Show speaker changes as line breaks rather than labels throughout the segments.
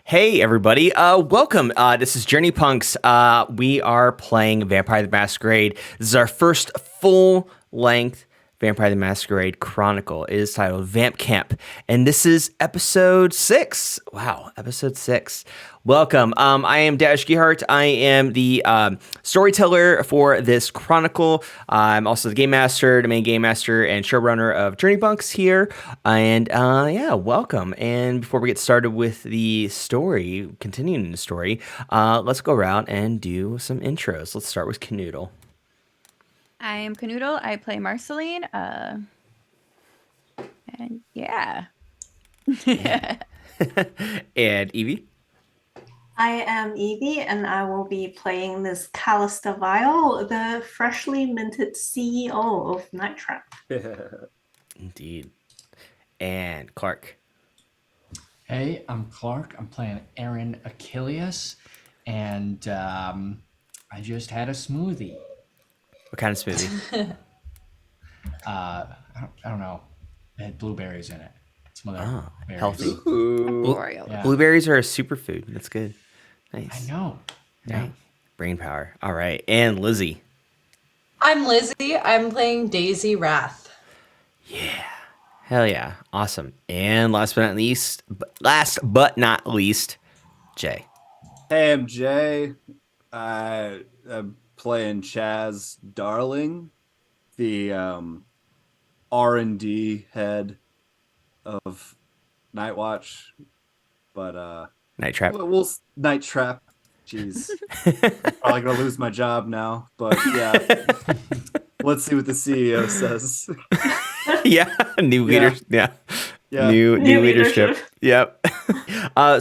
Hey everybody, welcome. This is Journey Punks. We are playing Vampire the Masquerade. This is our first full-length Vampire the Masquerade Chronicle. It is titled Vamp Camp, and this is episode 6. Wow, episode 6. Welcome. I am Gierhart. I am the storyteller for this chronicle. I'm also the game master, the main game master, and showrunner of Journey Punks here. And yeah, welcome. And before we get started with the story, continuing the story, let's go around and do some intros. Let's start with Kuhnoodle.
I am Kuhnoodle. I play Marceline. And yeah.
And Evie.
I am Evie, and I will be playing this Calista Vial, the freshly minted CEO of NightTrap.
Indeed. And Clark.
Hey, I'm Clark. I'm playing Aaron Achilles, and I just had a smoothie.
What kind of smoothie?
I don't know. It had blueberries in it. Some other berries.
Healthy.
Yeah.
Blueberries are a superfood. That's good. Nice.
I know. Yeah.
Right. Brain power. All right. And Lizzy.
I'm Lizzy. I'm playing Daisy Wrath.
Yeah. Hell yeah. Awesome. And last but not least, Jay.
Hey, I'm Jay. I'm playing Chaz Darling, the R&D head of Nightwatch, but
NightTrap.
we'll NightTrap. Jeez, probably gonna lose my job now. But yeah, let's see what the CEO says.
Yeah, new leaders. Yeah. New leadership. Yep.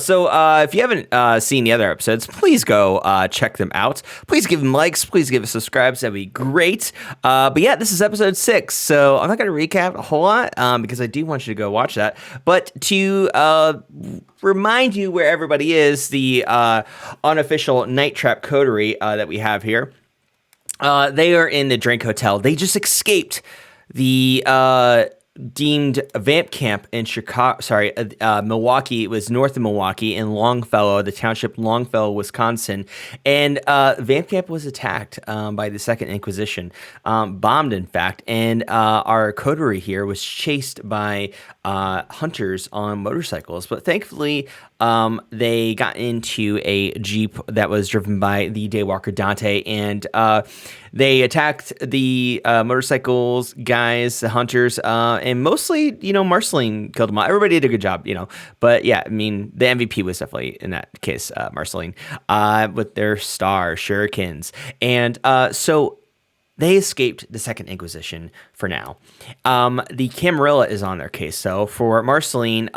So if you haven't seen the other episodes, please go check them out. Please give them likes. Please give us subscribes. That'd be great. But yeah, this is episode 6. So I'm not going to recap a whole lot because I do want you to go watch that. But to remind you where everybody is, the unofficial NightTrap coterie that we have here, they are in the Drink Hotel. They just escaped the deemed Vamp Camp in Milwaukee. It was north of Milwaukee in Longfellow, the township Longfellow, Wisconsin. And Vamp Camp was attacked by the Second Inquisition, bombed in fact. And our coterie here was chased by hunters on motorcycles. But thankfully, they got into a Jeep that was driven by the Daywalker Dante, and they attacked the motorcycles guys, the hunters, and mostly, Marceline killed them all. Everybody did a good job, But yeah, I mean, the MVP was definitely, in that case, Marceline, with their star shurikens. And so they escaped the Second Inquisition for now. The Camarilla is on their case, so for Marceline,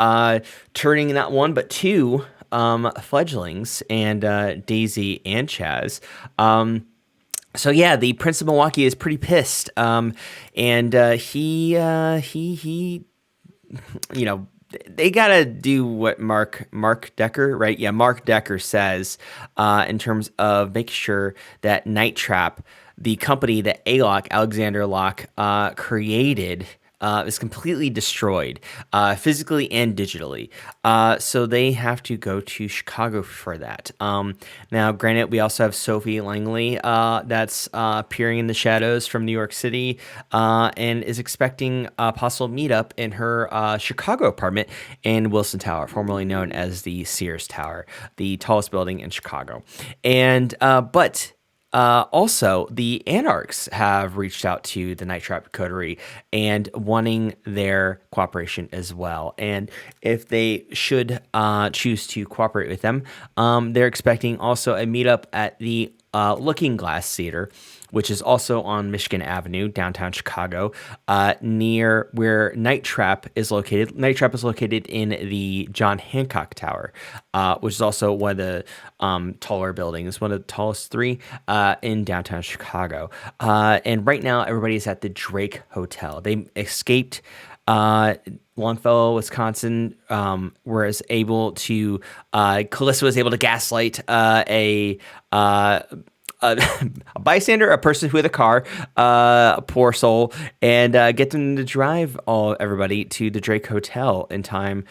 turning not one but two fledglings, and Daisy and Chaz. So yeah, the Prince of Milwaukee is pretty pissed, and he, they gotta do what Mark Decker, right? Yeah, Mark Decker says, in terms of making sure that NightTrap, the company that Alexander Locke created, is completely destroyed, physically and digitally. So they have to go to Chicago for that. Now, granted, we also have Sophie Langley that's appearing in the shadows from New York City, and is expecting a possible meetup in her Chicago apartment in Wilson Tower, formerly known as the Sears Tower, the tallest building in Chicago. And but also, the Anarchs have reached out to the NightTrap coterie and wanting their cooperation as well. And if they should choose to cooperate with them, they're expecting also a meetup at the Looking Glass Theater, which is also on Michigan Avenue, downtown Chicago, near where NightTrap is located. NightTrap is located in the John Hancock Tower, which is also one of the taller buildings, one of the tallest 3 in downtown Chicago. And right now, everybody is at the Drake Hotel. They escaped Longfellow, Wisconsin, Calista was able to gaslight a a bystander, a person with a car, a poor soul, and get them to drive everybody to the Drake Hotel in time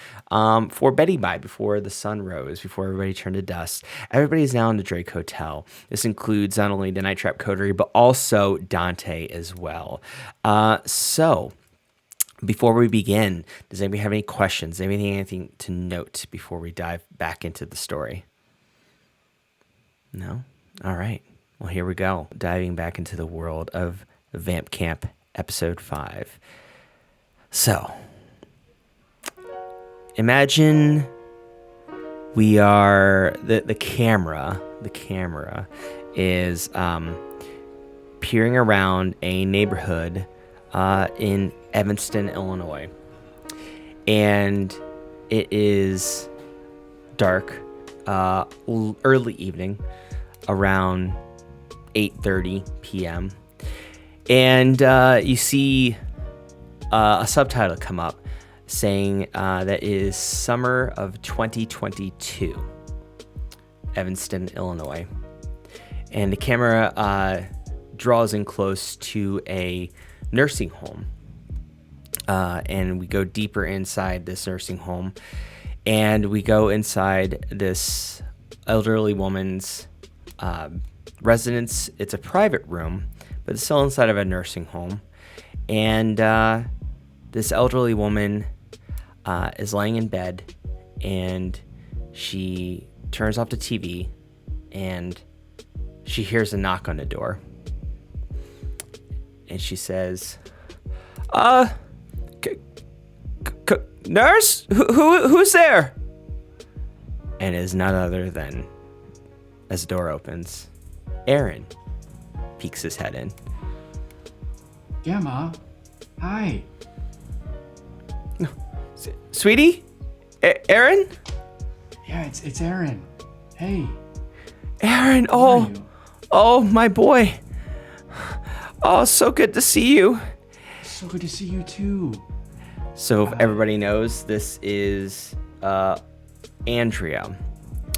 for Betty Bye, before the sun rose, before everybody turned to dust. Everybody is now in the Drake Hotel. This includes not only the NightTrap coterie, but also Dante as well. So before we begin, does anybody have any questions? Anything to note before we dive back into the story? No? All right. Well, here we go. Diving back into the world of Vamp Camp Episode 5. So, imagine we are... The camera is peering around a neighborhood in Evanston, Illinois. And it is dark, early evening, around 8:30 p.m. And you see a subtitle come up saying that is Summer of 2022, Evanston, Illinois. And the camera draws in close to a nursing home. And we go deeper inside this nursing home. And we go inside this elderly woman's residence. It's a private room, but it's still inside of a nursing home. And this elderly woman is laying in bed, and she turns off the TV, and she hears a knock on the door. And she says, nurse? Who's there? And it is none other than, as the door opens, Aaron peeks his head in.
Yeah, Ma. Hi.
Sweetie? Aaron?
Yeah, it's Aaron. Hey.
Aaron,
How are you?
oh, my boy. Oh, so good to see you.
So good to see you too.
So if everybody knows, this is Andrea.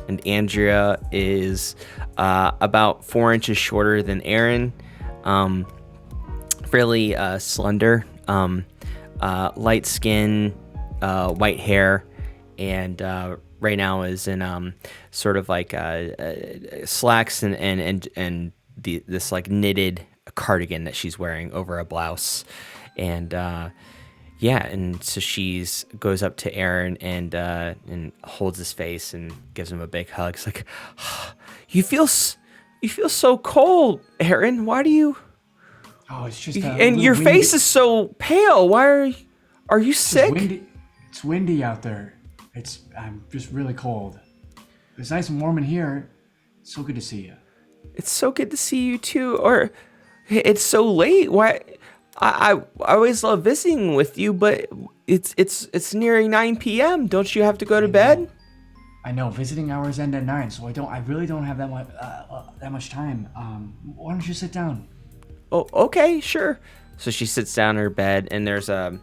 And Andrea is about 4 inches shorter than Aaron. Fairly slender. Light skin, white hair. And right now is in sort of like slacks and this like knitted cardigan that she's wearing over a blouse. And yeah, and so she's goes up to Aaron and holds his face and gives him a big hug. It's like, you feel so cold, Aaron. Why do you?
Oh, it's just
and your
windy.
face is so pale. Why are you sick?
It's windy out there. I'm just really cold. It's nice and warm in here. It's so good to see you.
It's so good to see you too. Or it's so late. Why? I always love visiting with you, but it's nearing 9 p.m. Don't you have to go to bed?
I know visiting hours end at 9, so I really don't have that much time. Why don't you sit down?
Oh, okay, sure. So she sits down in her bed, and there's a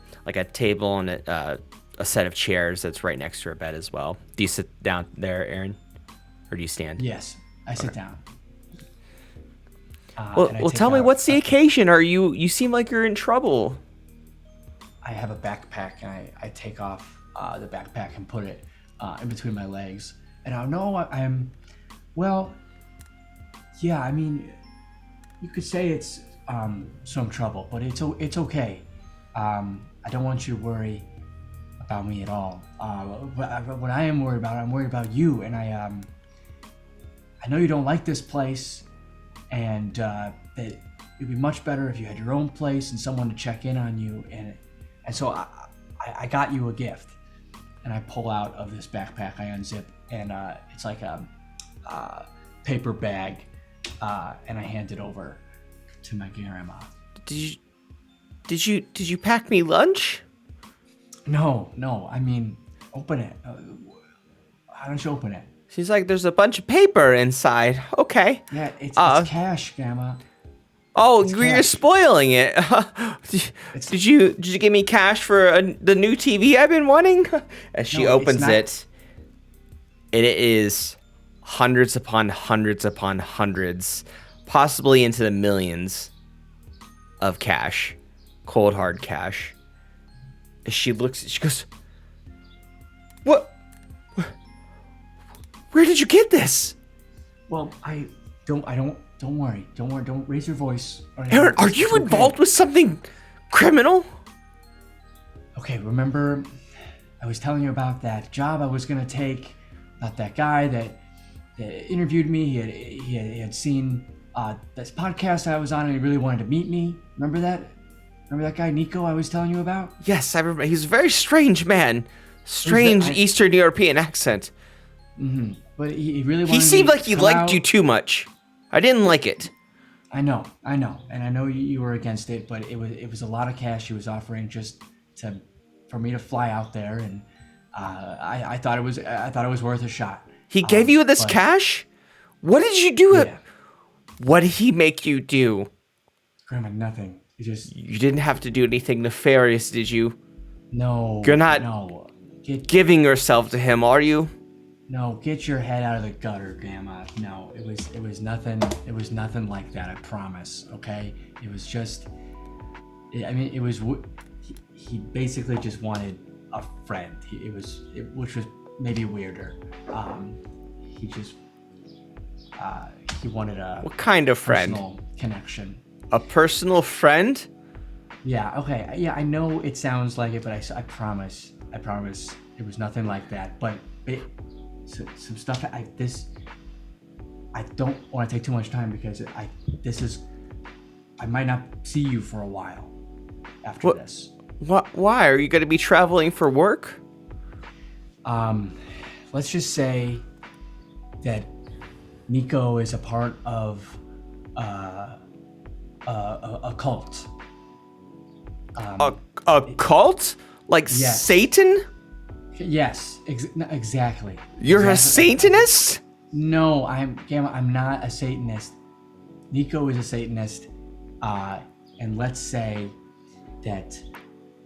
table and a set of chairs that's right next to her bed as well. Do you sit down there, Aaron, or do you stand?
Yes, I sit down.
Well, tell me, what's the occasion? You seem like you're in trouble.
I have a backpack, and I take off the backpack and put it in between my legs. And I know well, yeah, I mean, you could say it's some trouble, but it's okay. I don't want you to worry about me at all. What I am worried about, I'm worried about you, and I know you don't like this place. And that it'd be much better if you had your own place and someone to check in on you. And so I got you a gift. And I pull out of this backpack, I unzip, and it's like a paper bag, and I hand it over to my grandma.
Did you pack me lunch?
No. I mean, open it. Why don't you open it?
She's like, there's a bunch of paper inside. Okay.
Yeah, it's cash, Grandma.
Oh,
It's
you're
cash.
spoiling it. Did you give me cash for the new TV I've been wanting? As she opens it, it is hundreds upon hundreds upon hundreds possibly into the millions of cash, cold hard cash. She goes, what? Where did you get this?
Well, don't worry. Don't raise your voice.
Aaron, are you involved with something criminal?
Okay, remember I was telling you about that job I was gonna take, about that guy that interviewed me. He had seen this podcast I was on, and he really wanted to meet me. Remember that? Remember that guy Nico I was telling you about?
Yes, I remember. He's a very strange man. Strange Eastern European accent.
Mm-hmm. But he really wanted.
He seemed like he liked you too much. I didn't like it.
I know, and I know you were against it, but it was a lot of cash he was offering just for me to fly out there, and I thought it was worth a shot.
He gave you this cash? What did you do?
Yeah.
What did he make you do?
Grandma, nothing.
You didn't have to do anything nefarious, did you?
No.
You're not giving yourself to him, are you?
No, get your head out of the gutter, Grandma. No, it was nothing. It was nothing like that. I promise. Okay, it was just. I mean, it was. He basically just wanted a friend. Which was maybe weirder. He just. He wanted a.
What kind of friend?
Personal connection.
A personal friend?
Yeah. Okay. Yeah, I know it sounds like it, but I promise. I promise it was nothing like that. But some stuff. I don't want to take too much time because I might not see you for a while after this.
Why? Are you going to be traveling for work?
Let's just say that Nico is a part of a cult.
A cult? Like
yes.
Satan?
Yes, exactly.
You're a Satanist?
No, I'm not a Satanist. Nico is a Satanist, and let's say that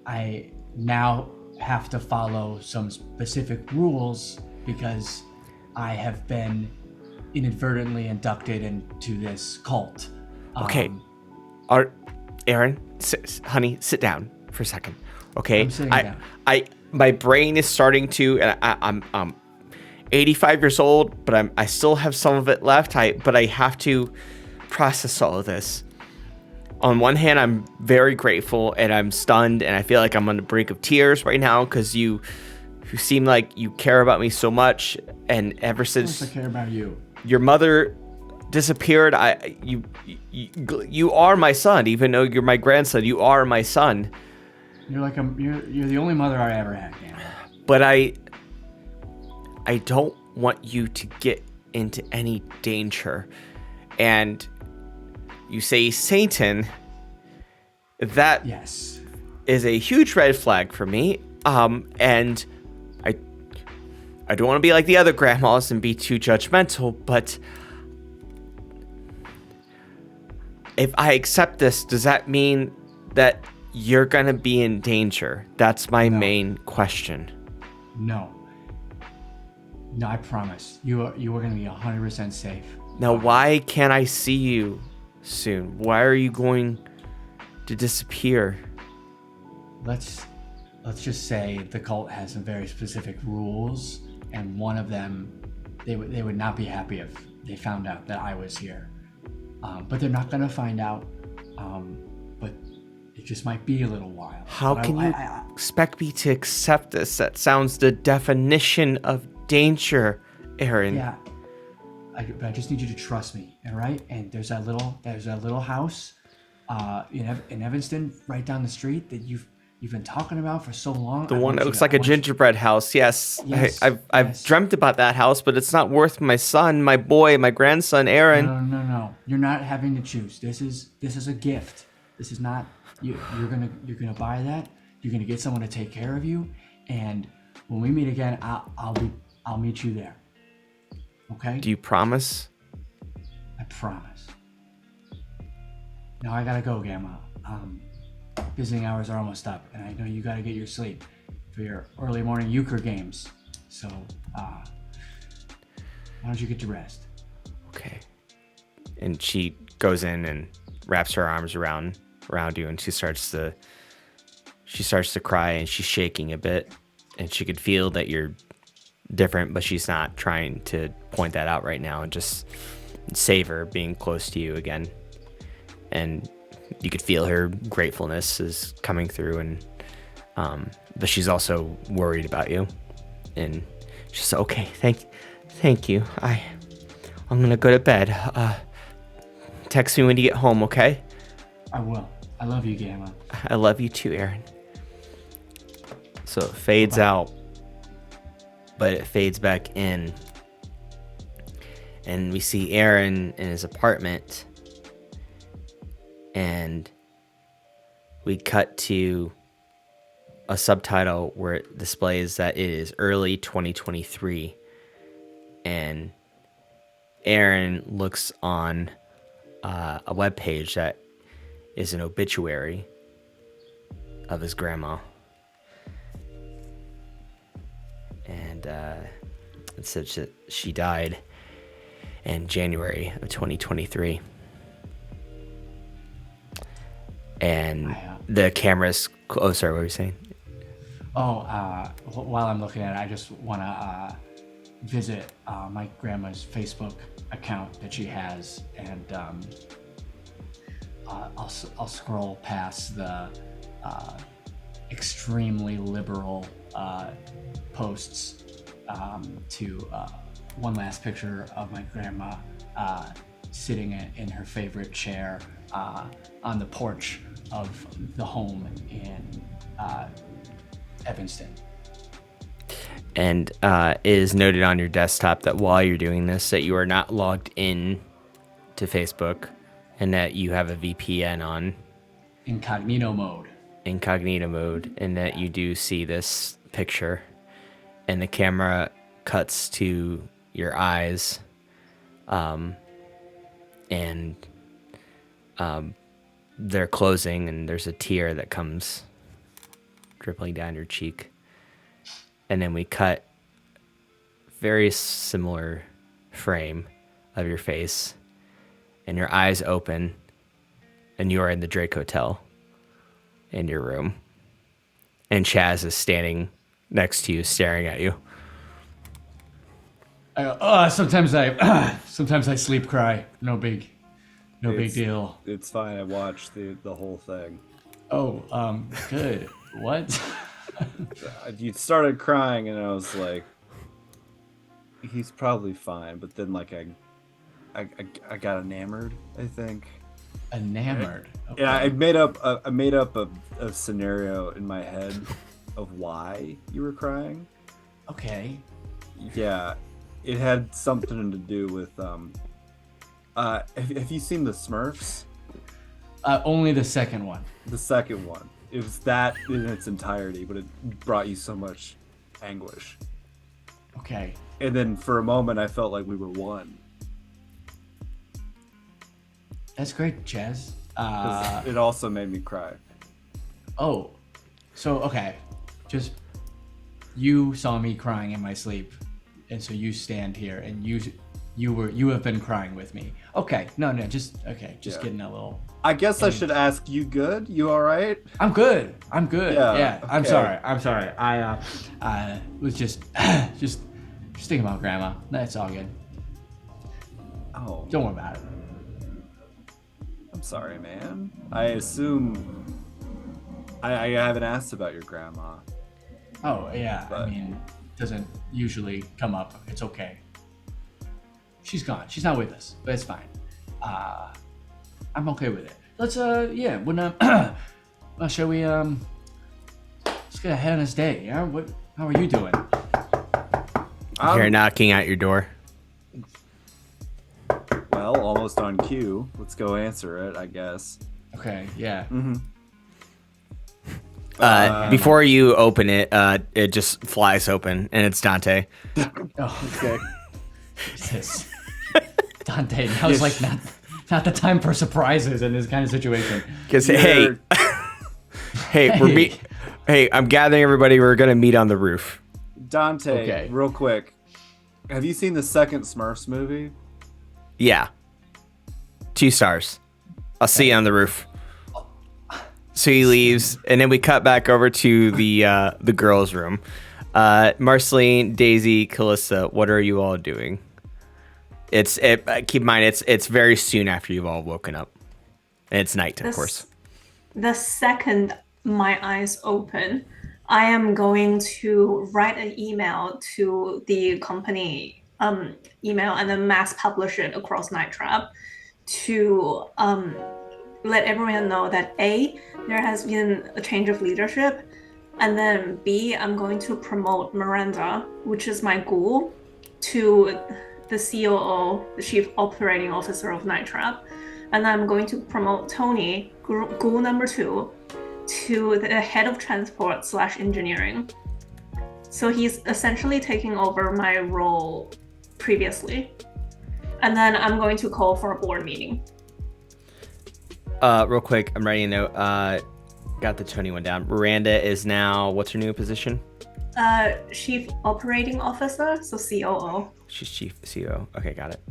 I now have to follow some specific rules because I have been inadvertently inducted into this cult.
Okay. Aaron, honey, sit down for a second. Okay.
I'm sitting down.
My brain is starting to, and I'm 85 years old, but I still have some of it left. But I have to process all of this. On one hand, I'm very grateful and I'm stunned and I feel like I'm on the brink of tears right now because you seem like you care about me so much. And ever since
I care about you,
your mother disappeared, you are my son, even though you're my grandson. You are my son.
You're like you're the only mother I ever had, man.
But I don't want you to get into any danger. And you say Satan, that
yes
is a huge red flag for me. And I don't want to be like the other grandmas and be too judgmental, but if I accept this, does that mean that you're gonna be in danger? That's my main question.
No, I promise. You are gonna be 100% safe.
Now, why can't I see you soon? Why are you going to disappear?
Let's just say the cult has some very specific rules, and one of them, they would not be happy if they found out that I was here. But they're not gonna find out. But it just might be a little while.
How can you expect me to accept this? That sounds the definition of danger, Aaron.
Yeah. I just need you to trust me, all right? And there's that little house in Evanston, right down the street, that you've been talking about for so long.
The one that looks like a gingerbread house. Yes. I've dreamt about that house, but it's not worth my son, my boy, my grandson, Aaron.
No. You're not having to choose. This is a gift. This is not you're gonna buy that. You're gonna get someone to take care of you, and when we meet again, I'll meet you there. Okay?
Do you promise?
I promise. Now I gotta go, Gamma. Visiting hours are almost up, and I know you gotta get your sleep for your early morning euchre games. So, why don't you get to rest?
Okay. And she goes in and wraps her arms around you, and she starts to cry, and she's shaking a bit, and she could feel that you're different, but she's not trying to point that out right now, and just savor being close to you again. And you could feel her gratefulness is coming through, and but she's also worried about you. And she's okay. Thank you. I'm gonna go to bed. Text me when you get home, okay?
I will. I love you, Gamma.
I love you too, Aaron. So it fades out, but it fades back in, and we see Aaron in his apartment, and we cut to a subtitle where it displays that it is early 2023, and Aaron looks on a webpage that is an obituary of his grandma, and it says that she died in January of 2023. And the camera's... Oh, sorry, what were you saying?
While I'm looking at it, I just want to visit my grandma's Facebook account that she has, and I'll scroll past the extremely liberal posts to one last picture of my grandma sitting in her favorite chair on the porch of the home in Evanston.
And it is noted on your desktop that while you're doing this, that you are not logged in to Facebook, and that you have a VPN on.
Incognito mode,
and that you do see this picture, and the camera cuts to your eyes, and they're closing, and there's a tear that comes dribbling down your cheek. And then we cut very similar frame of your face, and your eyes open, and you are in the Drake Hotel in your room, and Chaz is standing next to you, staring at you.
I go, sometimes I sleep cry. No big deal.
It's fine. I watched the whole thing.
Oh, good. What?
You started crying, and I was like, he's probably fine. But then, like, I got enamored, I think.
Enamored? Okay.
Yeah, I made up a scenario in my head of why you were crying.
Okay.
Yeah, it had something to do with have you seen the Smurfs?
Only the second one.
The second one. It was that in its entirety, but it brought you so much anguish.
Okay.
And then for a moment, I felt like we were one.
That's great, Chaz.
It also made me cry.
Oh, so okay, just you saw me crying in my sleep, and so you stand here, and you have been crying with me. Okay, just getting a little.
I guess I should ask, you good? You all right?
I'm good. Yeah.
Okay.
I'm sorry. I was just thinking about Grandma. That's all good.
Oh.
Don't worry about it.
I'm sorry, man. I assume I haven't asked about your grandma.
Oh yeah,
But...
I mean, it doesn't usually come up. It's okay. She's gone. She's not with us, but it's fine. I'm okay with it. Let's shall we let's get ahead on this day, yeah? How are you doing?
You're knocking at your door.
Well, almost on cue. Let's go answer it, I guess.
Okay, yeah.
Before you open it, it just flies open, and it's Dante.
Oh, okay. Jesus. Dante, that was like not the time for surprises in this kind of situation.
Because hey, I'm gathering everybody. We're gonna meet on the roof.
Dante,
okay.
Real quick, have you seen the second Smurfs movie?
Yeah. 2 stars. I'll see you on the roof. So he leaves, and then we cut back over to the girls' room. Marceline, Daisy, Calista, what are you all doing? Keep in mind, it's very soon after you've all woken up. And it's night, of course.
The second my eyes open, I am going to write an email to the company email and then mass publish it across NightTrap to let everyone know that A, there has been a change of leadership, and then B, I'm going to promote Miranda, which is my ghoul, to the COO, the Chief Operating Officer of NightTrap, and I'm going to promote Tony, ghoul number 2, to the head of transport / engineering. So he's essentially taking over my role previously. And then I'm going to call for a board meeting.
Real quick, I'm writing a note. Got the Tony one down. Miranda is now, what's her new position?
Chief Operating Officer, so COO.
She's Chief COO. Okay, got it.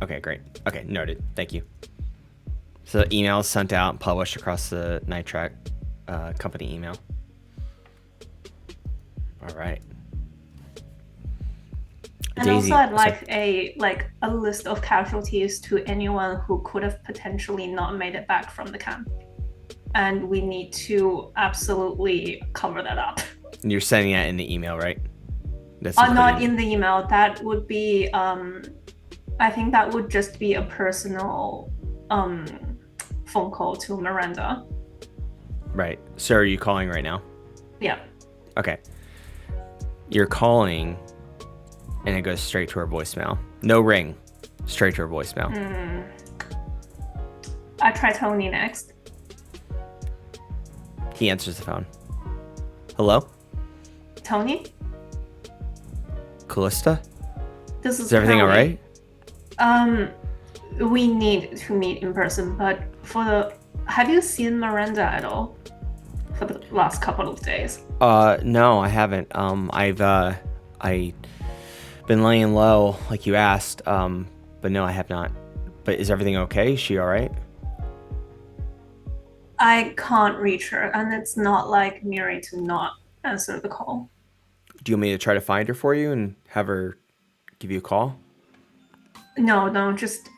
Okay, great. Okay, noted. Thank you. So the email is sent out and published across the NightTrap company email. All right.
And
Daisy,
also I'd like a list of casualties to anyone who could have potentially not made it back from the camp. And we need to absolutely cover that up.
And you're sending that in the email, right? That's
Not in the email. That would be, I think that would just be a personal phone call to Miranda.
Right. So are you calling right now?
Yeah.
Okay. You're calling, and it goes straight to her voicemail. No ring. Straight to her voicemail.
I try Tony next.
He answers the phone. Hello?
Tony?
Calista?
This
Is everything all right?
We need to meet in person, but have you seen Miranda at all for the last couple of days?
No, I haven't. I've been laying low like you asked. But no, I have not. But is everything okay? Is she all right?
I can't reach her, and it's not like Miri to not answer the call.
Do you want me to try to find her for you and have her give you a call?
No, just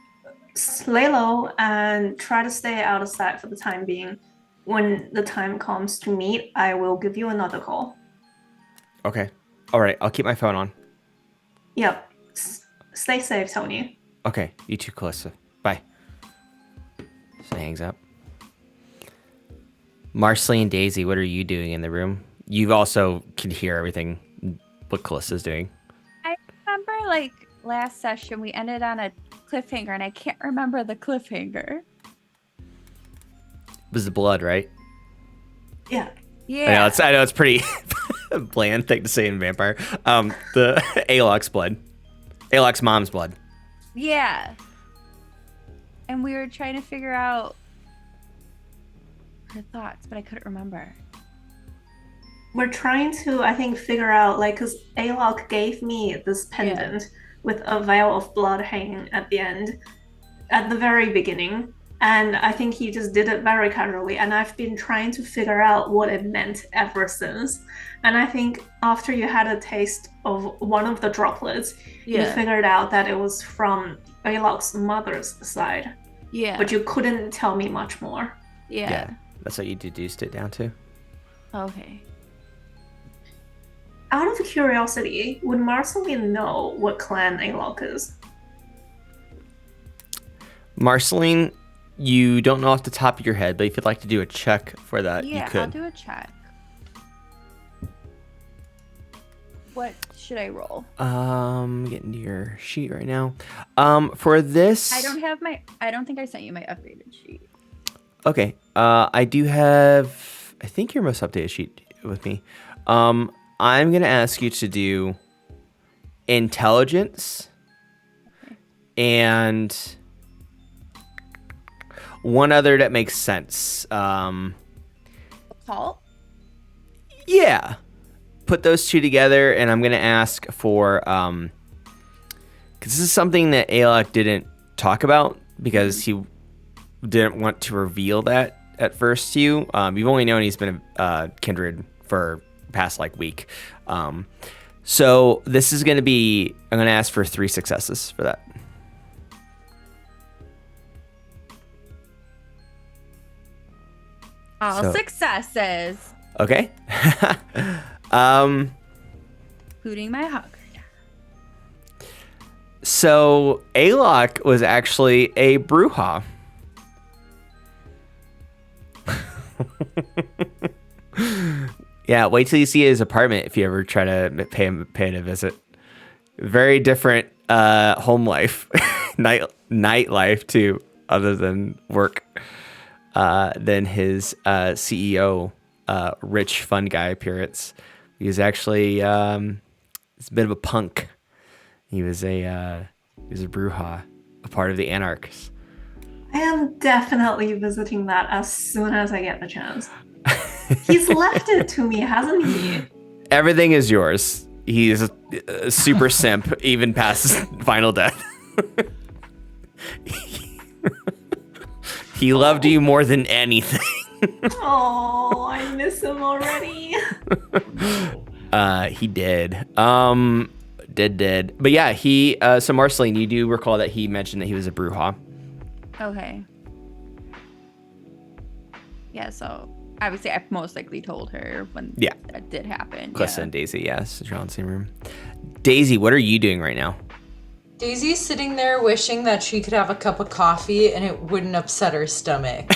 lay low and try to stay out of sight for the time being. When the time comes to meet, I will give you another call.
Okay. All right. I'll keep my phone on.
Yep. Stay safe, Tony.
Okay. You too, Calista. Bye. So he hangs up. Marceline and Daisy, what are you doing in the room? You also can hear everything what Calista's doing.
I remember last session we ended on a cliffhanger, and I can't remember the cliffhanger.
It was the blood, right?
Yeah.
Yeah.
I know it's pretty bland thing to say in Vampire. The Alok's blood. Alok's mom's blood.
Yeah. And we were trying to figure out her thoughts, but I couldn't remember.
We're trying to, I think, figure out, because Alok gave me this pendant with a vial of blood hanging at the end, at the very beginning. And I think he just did it very casually. And I've been trying to figure out what it meant ever since. And I think after you had a taste of one of the droplets, you figured out that it was from Alok's mother's side.
Yeah.
But you couldn't tell me much more.
Yeah.
That's what you deduced it down to?
Okay.
Out of curiosity, would Marceline know what clan Alok is?
Marceline, you don't know off the top of your head, but if you'd like to do a check for that, you could.
I'll do a check. What should I roll?
Getting to your sheet right now. For this,
I don't think I sent you my upgraded sheet.
Okay. I do have, I think, your most updated sheet with me. I'm gonna ask you to do intelligence and one other that makes sense.
Cult?
Yeah. Put those two together, and I'm gonna ask for because this is something that Alok didn't talk about because he didn't want to reveal that at first to you. You've only known he's been a kindred for the past like week. So this is going to be, I'm going to ask for 3 successes for that.
All successes.
Okay.
Including my hunger.
So Alok was actually a Bruja. Yeah, wait till you see his apartment if you ever try to pay it a visit. Very different home life, nightlife too, other than work, than his CEO, rich fun guy appearance. He was actually he's a bit of a punk. He was a Bruja, a part of the Anarchs.
I am definitely visiting that as soon as I get the chance. He's left it to me, hasn't he?
Everything is yours. He's a super simp, even past final death. He loved you more than anything.
Oh, I miss him already.
He did. Did. But yeah, he. So Marceline, you do recall that he mentioned that he was a Bruja.
Okay. Yeah, so obviously I most likely told her when that did happen.
Calista and Daisy, yes. You're all in the same room. Daisy, what are you doing right now?
Daisy's sitting there wishing that she could have a cup of coffee and it wouldn't upset her stomach.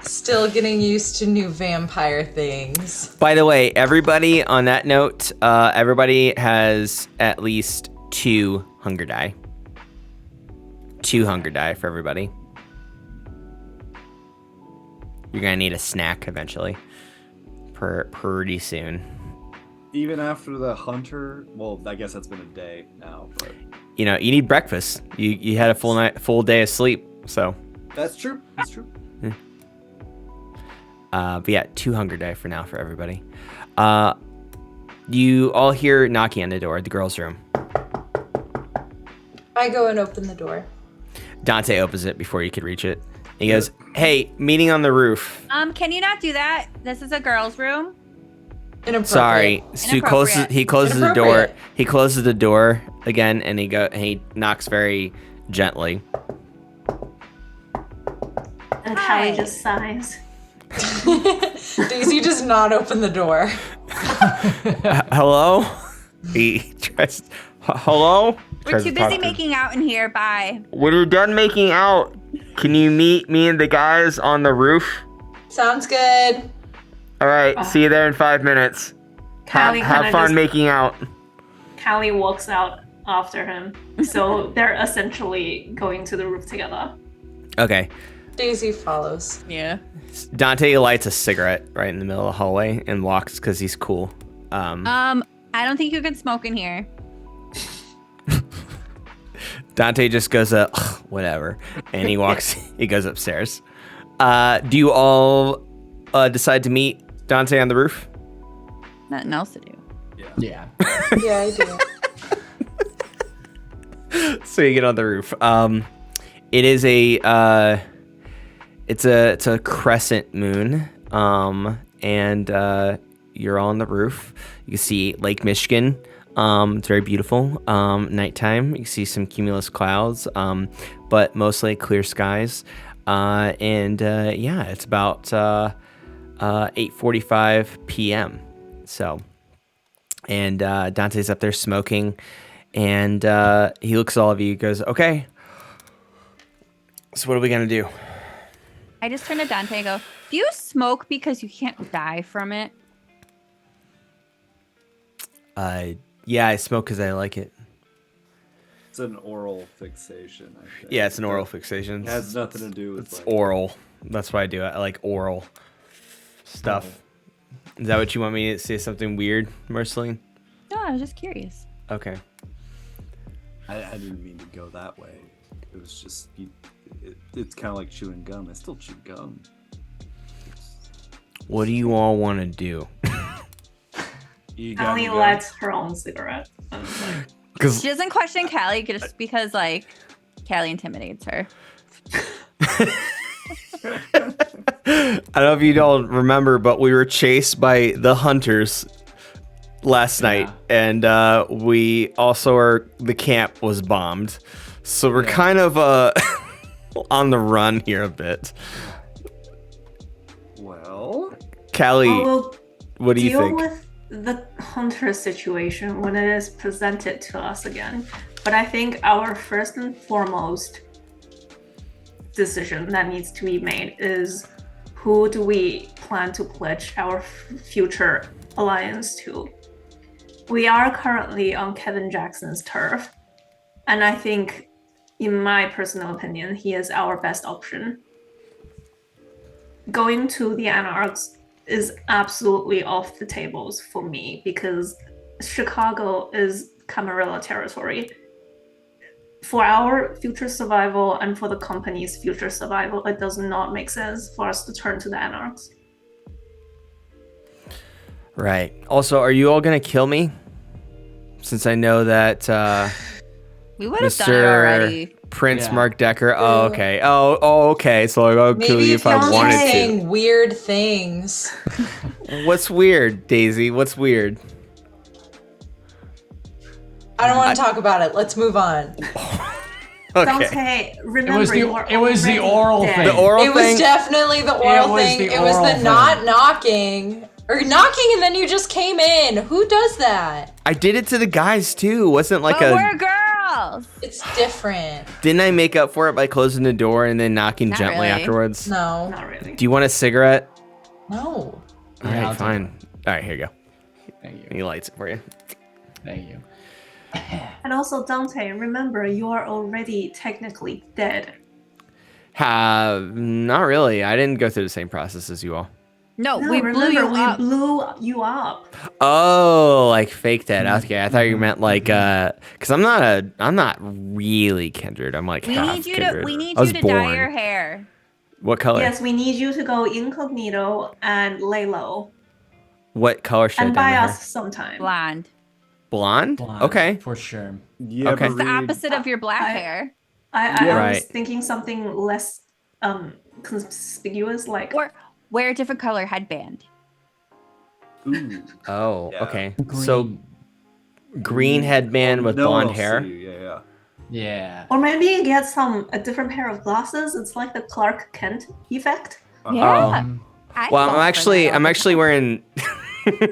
Still getting used to new vampire things.
By the way, everybody on that note, everybody has at least 2 hunger die. 2 hunger die for everybody. You're gonna need a snack eventually. Pretty soon.
Even after the hunter, well, I guess that's been a day now, but
you know, you need breakfast. You had a full day of sleep, so.
That's true. That's true.
But yeah, 2 hunger die for now for everybody. You all hear knocking on the door at the girls' room.
I go and open the door.
Dante opens it before you could reach it. He goes, "Hey, meeting on the roof."
Can you not do that? This is a girls' room.
Sorry. So he closes the door. He closes the door again, and he knocks very gently.
And Callie just sighs.
Daisy does not open the door.
Hello? He tries. Hello?
We're too busy making out in here. Bye.
When you're done making out, can you meet me and the guys on the roof?
Sounds good.
All right. See you there in 5 minutes. Have fun making out.
Callie walks out after him. So they're essentially going to the roof together.
Okay.
Daisy follows.
Yeah.
Dante lights a cigarette right in the middle of the hallway and walks because he's cool.
I don't think you can smoke in here.
Dante just goes whatever, and he walks. He goes upstairs. Do you all decide to meet Dante on the roof?
Nothing else to do.
Yeah.
Yeah, I do.
So you get on the roof. It is it's a crescent moon. And you're all on the roof. You can see Lake Michigan. It's very beautiful. Nighttime, you can see some cumulus clouds, but mostly clear skies. It's about 8:45 p.m. So, and Dante's up there smoking, and he looks at all of you. Goes, "Okay, so what are we gonna do?"
I just turn to Dante and go, "Do you smoke because you can't die from it?"
Yeah, I smoke because I like it.
It's an oral fixation, I think.
Yeah, it's an oral fixation.
It has nothing to do with
it's oral. That's why I do it. I like oral stuff. Is that what you want me to say? Something weird, Marceline?
No, I was just curious.
Okay.
I didn't mean to go that way. It was just it's kind of like chewing gum. I still chew gum.
What do you all want to do?
Callie lights her own cigarette.
She doesn't question Callie just because, like, Callie intimidates her.
I don't know if you don't remember, but we were chased by the hunters last night, and we also the camp was bombed, so we're kind of on the run here a bit.
Well,
Callie,
We'll
what do you
deal
think?
with the hunter situation when it is presented to us again. But I think our first and foremost decision that needs to be made is who do we plan to pledge our future alliance to? We are currently on Kevin Jackson's turf, and I think, in my personal opinion, he is our best option. Going to the Anarchs is absolutely off the tables for me because Chicago is Camarilla territory. For our future survival and for the company's future survival, it does not make sense for us to turn to the Anarchs.
Right. Also, are you all gonna kill me? Since I know that
We would have done it already.
Prince Mark Decker. Oh, okay. Oh, okay. So I'll kill you if I wanted to.
Saying weird things.
What's weird, Daisy? What's weird?
I don't want to talk about it. Let's move on.
Okay.
Dante, remember
It was the oral
dead.
thing.
The oral
It was
thing?
definitely the oral thing. It was the not knocking. Or knocking and then you just came in. Who does that?
I did it to the guys too. It wasn't like
But we're girls.
It's different.
Didn't I make up for it by closing the door and then knocking
Not
gently
really.
afterwards?
No.
Not really.
Do you want a cigarette?
No.
All
Yeah,
right,
I'll take
fine. All right, here you go.
Thank you.
He lights it for you.
Thank you.
And also, Dante, remember, you are already technically dead.
Not really. I didn't go through the same process as you all.
No,
No,
we blew
remember,
you
we
up.
blew you up.
Oh, like fake that. Okay, I thought you meant like because I'm not really kindred. I'm like
We
half
need you
kindred.
to. We need
I was
you to
born.
dye your hair.
What color?
Yes, we need you to go incognito and lay low.
What color should I
And
dye
buy
my hair?
us sometime.
Blonde.
Blonde?
Blonde,
Okay.
for sure.
yeah,
Okay.
It's the opposite of your black hair.
I
Right.
was thinking something less conspicuous, like
Or wear a different color headband.
Ooh.
Oh,
Yeah.
okay.
Green.
So green headband with
No one
blonde
will
hair.
see you. Yeah.
Yeah.
or maybe get a different pair of glasses. It's like the Clark Kent effect.
Yeah.
Um,
I'd
Well,
fall for that.
I'm actually wearing.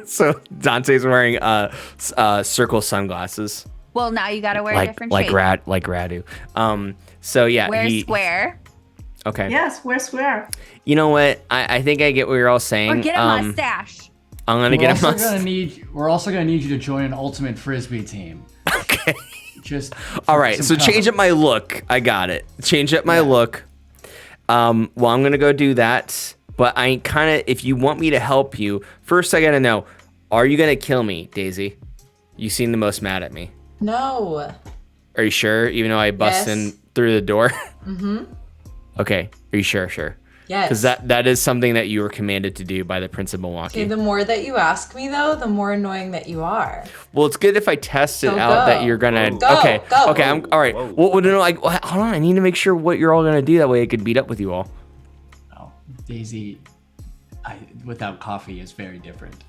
So Dante's wearing circle sunglasses,
Well, now you gotta wear a different shape.
like Radu. So yeah,
Wear square.
Okay.
Yes, we're square.
You know what? I think I get what you're all saying.
Or get a mustache.
I'm gonna get a mustache.
We're also gonna need you to join an ultimate frisbee team.
Okay.
Just
All right.
some
So change
cover.
up my look. I got it. Change up my look. Well, I'm gonna go do that. But I kind of, if you want me to help you, first I gotta know, are you gonna kill me, Daisy? You seem the most mad at me.
No.
Are you sure? Even though I bust
Yes.
in through the door? Mm-hmm. Okay. Are you sure? Sure.
Yes.
Because that is something that you were commanded to do by the Prince of Milwaukee.
Okay, the more that you ask me, though, the more annoying that you are.
Well, it's good if I test it
So
out
go.
that you're gonna.
Go,
okay.
go.
Okay. I'm all right.
Whoa.
Well, no, like, hold on. I need to make sure what you're all gonna do. That way, I could beat up with you all.
Oh, Daisy, without coffee is very different.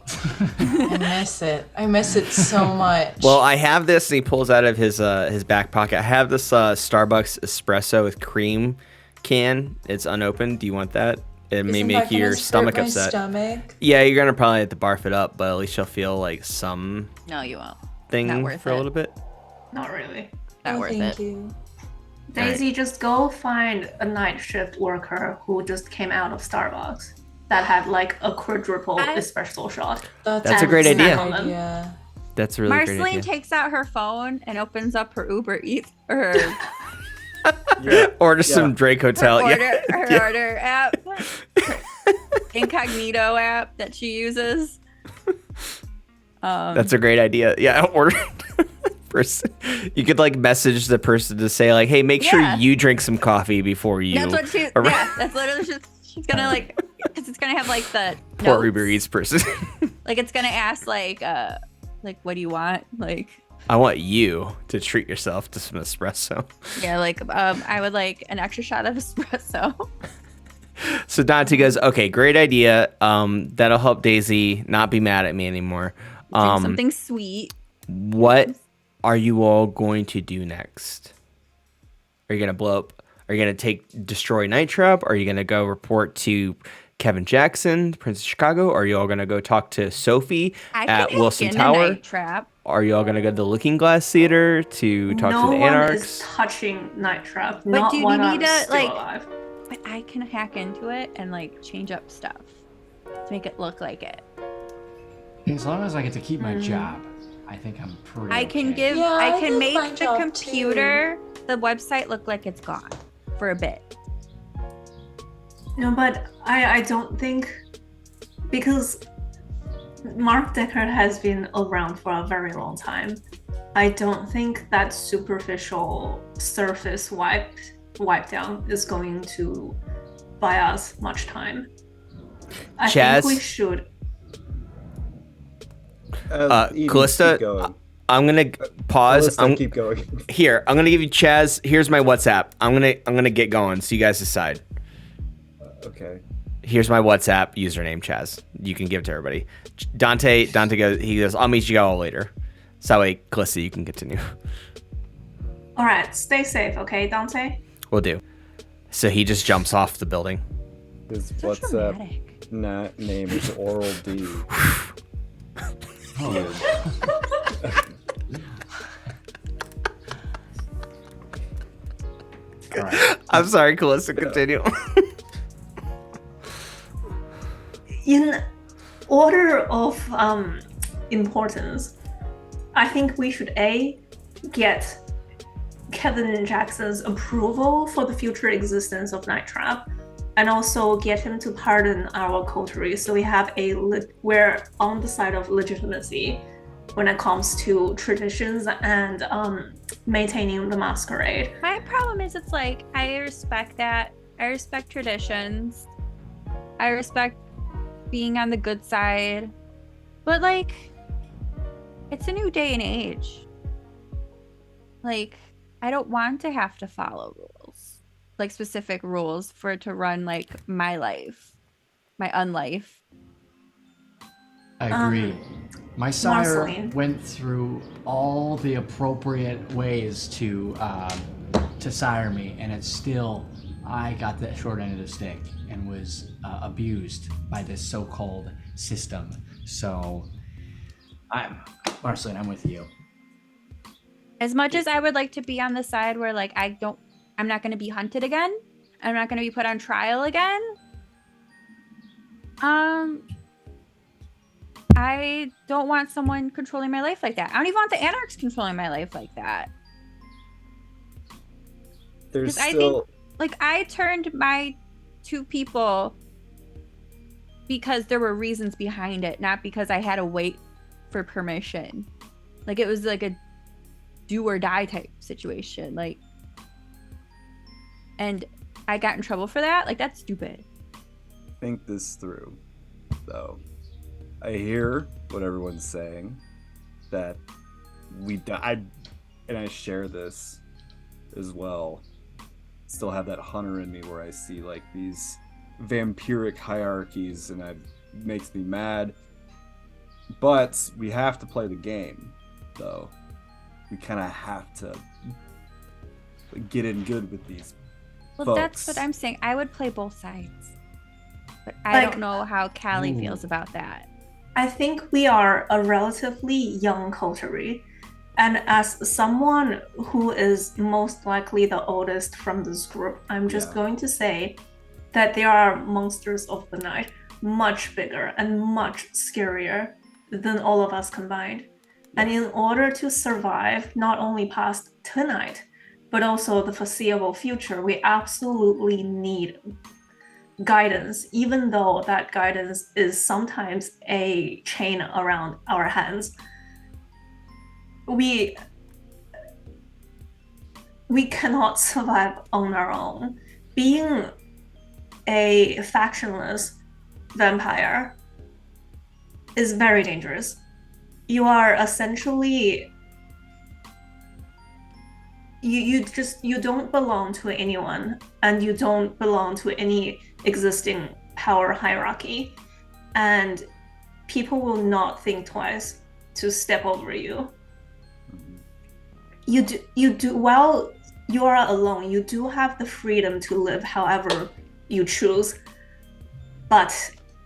I miss it. I miss it so much.
Well, I have this. And he pulls out of his back pocket. I have this Starbucks espresso with cream can. It's unopened. Do you want that? It may
Isn't
make
that gonna
your
hurt
stomach
my
upset.
Stomach?
Yeah, you're gonna probably have to barf it up, but at least you'll feel like some
No, you won't.
thing
Not worth
for a
it.
little bit.
Not really.
Not
Oh,
worth
thank
it.
you.
Daisy, just go find a night shift worker who just came out of Starbucks that had like a quadruple espresso shot.
That's a great idea.
snack on them.
Yeah.
That's a really great
Marceline
idea.
takes out her phone and opens up her Uber Eats or her,
Order some Drake Hotel.
order,
Yeah.
her order app, her incognito app that she uses.
That's a great idea. Yeah, order person. You could like message the person to say like, "Hey, make sure
Yeah.
you drink some coffee before you."
That's what she.
arri-
Yeah, that's literally she's gonna like because it's gonna have like the
Poor
notes.
Uber Eats person.
Like it's gonna ask like what do you want? Like
I want you to treat yourself to some espresso.
Yeah, like I would like an extra shot of espresso.
So Dante goes, okay, great idea. That'll help Daisy not be mad at me anymore.
Drink something sweet.
What are you all going to do next? Are you gonna blow up? Are you gonna destroy NightTrap? Are you gonna go report to Kevin Jackson, Prince of Chicago? Are you all gonna go talk to Sophie at Wilson Tower?
NightTrap.
Are you all gonna go to the Looking Glass Theater to talk to the Anarchs?
No one is touching NightTrap.
But
Not
do you
one
need
I'm
to
still
like?
alive.
But I can hack into it and like change up stuff to make it look like it.
As long as I get to keep my job, I think I'm pretty.
I can
okay.
give.
Yeah,
I
I
can
think my
make the
job
computer, the website look like it's gone for a bit.
No, but I don't think, because Mark Deckard has been around for a very long time. I don't think that superficial surface wipe down is going to buy us much time. I
Chaz?
think we should.
Evie,
Calista,
keep going.
I'm gonna pause.
Calista, keep going.
Here, I'm gonna give you Chaz. Here's my WhatsApp. I'm gonna get going. So you guys decide.
Okay.
Here's my WhatsApp username, Chaz. You can give it to everybody. Dante goes. He goes. I'll meet you all later. So that way, Calista, you can continue.
All right, stay safe, okay, Dante?
We'll do. So he just jumps off the building.
His
So
WhatsApp name is Oral D.
All right.
I'm sorry, Calista. Continue.
In order of importance, I think we should get Kevin Jackson's approval for the future existence of NightTrap, and also get him to pardon our coterie, so we have we're on the side of legitimacy when it comes to traditions and maintaining the masquerade.
My problem is, it's like I respect that. I respect traditions. I respect being on the good side, but like, it's a new day and age. Like, I don't want to have to follow rules, like specific rules for it to run like my life, my unlife.
I agree. My sire
Marceline.
went through all the appropriate ways to sire me, and it's still, I got the short end of the stick and was abused by this so-called system. So, Marceline, I'm with you.
As much as I would like to be on the side where like I'm not going to be hunted again. I'm not going to be put on trial again. I don't want someone controlling my life like that. I don't even want the anarchs controlling my life like that.
There's
Because
still.
I think, like, I turned my two people because there were reasons behind it, not because I had to wait for permission. Like, it was like a do or die type situation. Like, and I got in trouble for that. Like, that's stupid.
Think this through, though. I hear what everyone's saying, that we died, and I share this as well. Still have that hunter in me where I see like these vampiric hierarchies, and it makes me mad. But we have to play the game, though. We kind of have to get in good with these
Well,
folks.
that's what I'm saying. I would play both sides. But I
Like-
don't know how Callie
Ooh.
feels about that.
I think we are a relatively young coterie, and as someone who is most likely the oldest from this group, I'm just
Yeah.
going to say that there are monsters of the night much bigger and much scarier than all of us combined. And in order to survive not only past tonight, but also the foreseeable future, we absolutely need guidance, even though that guidance is sometimes a chain around our hands. We cannot survive on our own. Being a factionless vampire is very dangerous. You are essentially you don't belong to anyone, and you don't belong to any existing power hierarchy, and people will not think twice to step over you. You do while you are alone, you do have the freedom to live however you choose, but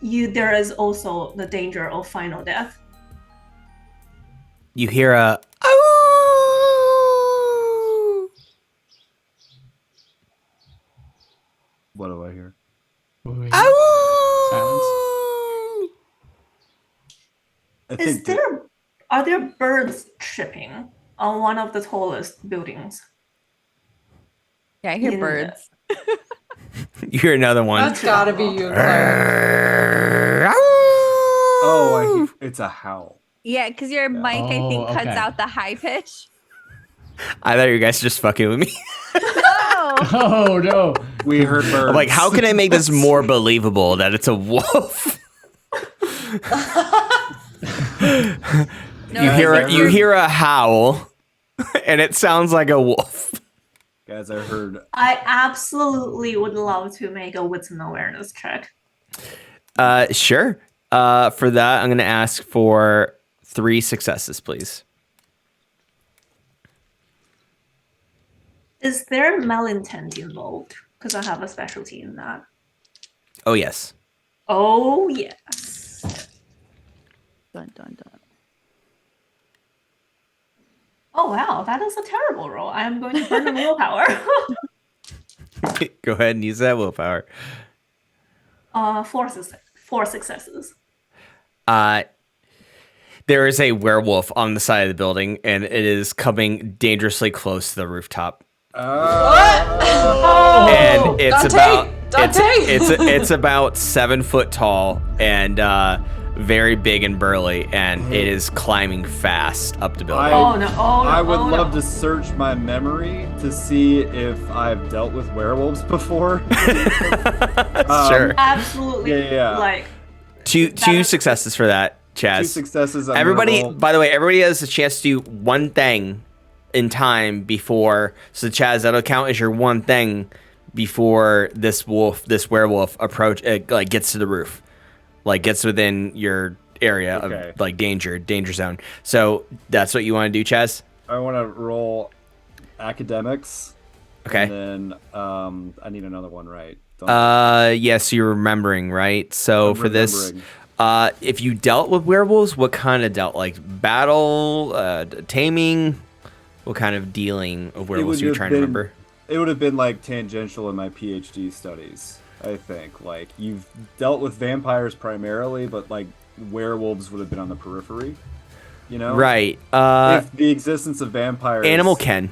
there is also the danger of final death.
You hear a
What do I hear?
Silence.
Are there birds chirping on one of the tallest buildings?
Yeah, I hear
In
birds.
You hear another one.
That's gotta be you, Clark.
Oh, it's a howl.
Yeah, because your mic, I think, cuts out the high pitch.
I thought you guys were just fucking with me.
No.
Oh no!
We heard birds.
I'm like, how can I make this more believable that it's a wolf? You hear a howl, and it sounds like a wolf.
Guys, I heard.
I absolutely would love to make a wisdom awareness check.
Sure. For that, I'm going to ask for 3 successes, please.
Is there malintent involved? Because I have a specialty in that.
Oh, yes.
Oh, yes.
Dun, dun, dun.
Oh, wow. That is a terrible roll. I am going to burn the willpower.
Go ahead and use that willpower.
4 successes.
There is a werewolf on the side of the building, and it is coming dangerously close to the rooftop. And it's
Dante!
it's about 7 foot tall and very big and burly, and it is climbing fast up the building.
I would love to search my memory to see if I've dealt with werewolves before.
Sure.
Absolutely.
Yeah.
Like
two successes for that, Chaz.
2 successes.
Everybody, by the way, everybody has a chance to do one thing in time before. So Chaz, that'll count as your one thing before this werewolf gets to the roof, like gets within your area of like danger zone. So that's what you want to do, Chaz?
I want to roll academics.
Okay.
And then I need another one, right?
Yes, you're remembering, right? So for this, if you dealt with werewolves, what kind of dealt? Like battle, taming? What kind of dealing of werewolves are you trying to remember?
It would have been like tangential in my PhD studies, I think. Like, you've dealt with vampires primarily, but like werewolves would have been on the periphery, you know?
Right.
If the existence of vampires...
Animal ken.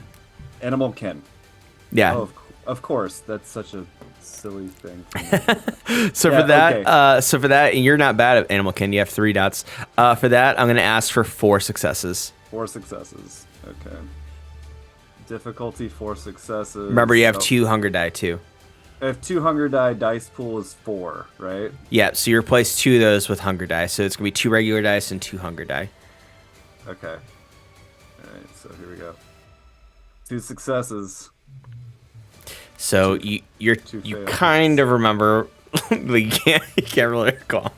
Yeah.
Oh, of course. That's such a silly thing.
So for that, and you're not bad at animal ken. You have 3 dots. For that, I'm going to ask for 4 successes.
4 successes. Okay. Difficulty 4 successes.
Remember, you have 2 hunger die too.
I have 2 hunger die. Dice pool is 4, right?
Yeah. So you replace 2 of those with hunger die. So it's gonna be 2 regular dice and 2 hunger die.
Okay. All right. So here we go. 2 successes.
So you kind of remember, but you can't really recall.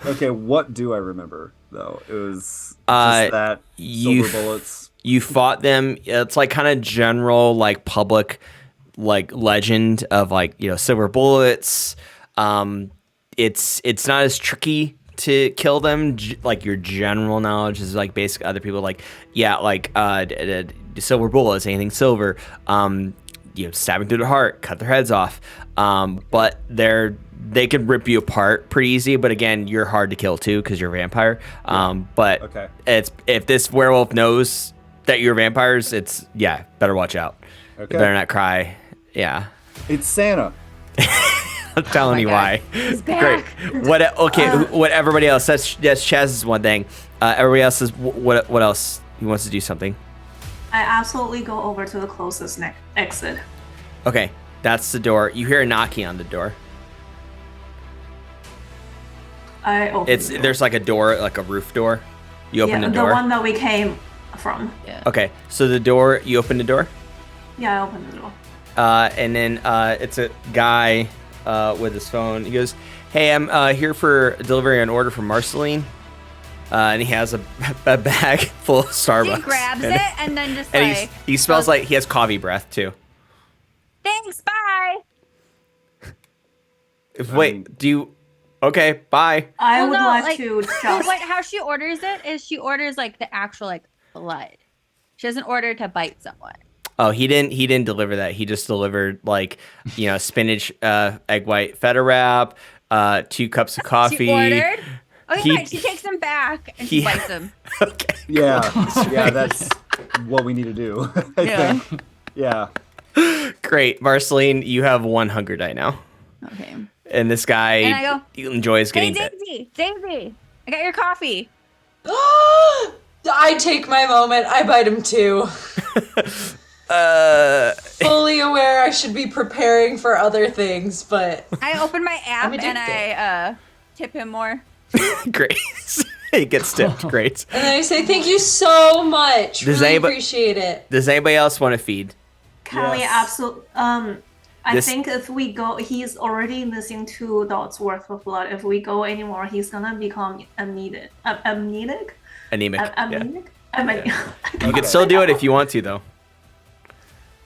Okay. What do I remember though? It was just that silver bullets.
You fought them. It's like kind of general, like public, like legend of like, you know, silver bullets. It's not as tricky to kill them. Like your general knowledge is like basic. Other people like, silver bullets, anything silver. Stabbing through the heart, cut their heads off. But they can rip you apart pretty easy. But again, you're hard to kill too because you're a vampire. But
okay.
If this werewolf knows that you're vampires, better watch out.
Okay.
Better not cry. Yeah.
It's Santa.
I'm telling you why.
He's back.
Great. What everybody else, that's Chaz's one thing. Everybody else is, what else? He wants to do something.
I absolutely go over to the closest exit.
Okay. That's the door. You hear a knocking on the door.
I open the door.
There's like a door, like a roof door. You open the door.
The one that we came from.
Yeah.
Okay. So the door, you open the door?
Yeah, I open the door.
And then it's a guy with his phone. He goes, "Hey, I'm here for delivering an order from Marceline." And he has a bag full of Starbucks.
He grabs it and then just
and he smells like he has coffee breath too.
Thanks, bye.
Do you? Okay, bye.
I would like to just.
How she orders it is she orders like the actual like blood. She doesn't order to bite someone.
Oh, he didn't deliver that. He just delivered like, spinach, egg white feta wrap, 2 cups of coffee.
She ordered. Okay, fine. She takes them back and she bites them.
Okay.
Yeah, that's what we need to do. I think. Yeah.
Great, Marceline, you have 1 hunger die now.
Okay.
And this guy
and I go,
enjoys getting bit.
Daisy, I got your coffee.
I take my moment. I bite him too. Fully aware I should be preparing for other things, but
I open my app and I tip him more.
Great. He gets tipped. Great.
And then I say, thank you so much. Really appreciate it.
Does anybody else want to feed?
Can we absolutely... I think if we go... He's already missing 2 dots worth of blood. If we go anymore, he's gonna become anemic.
Anemic.
Anemic?
Yeah. You can still do it if you want to, though.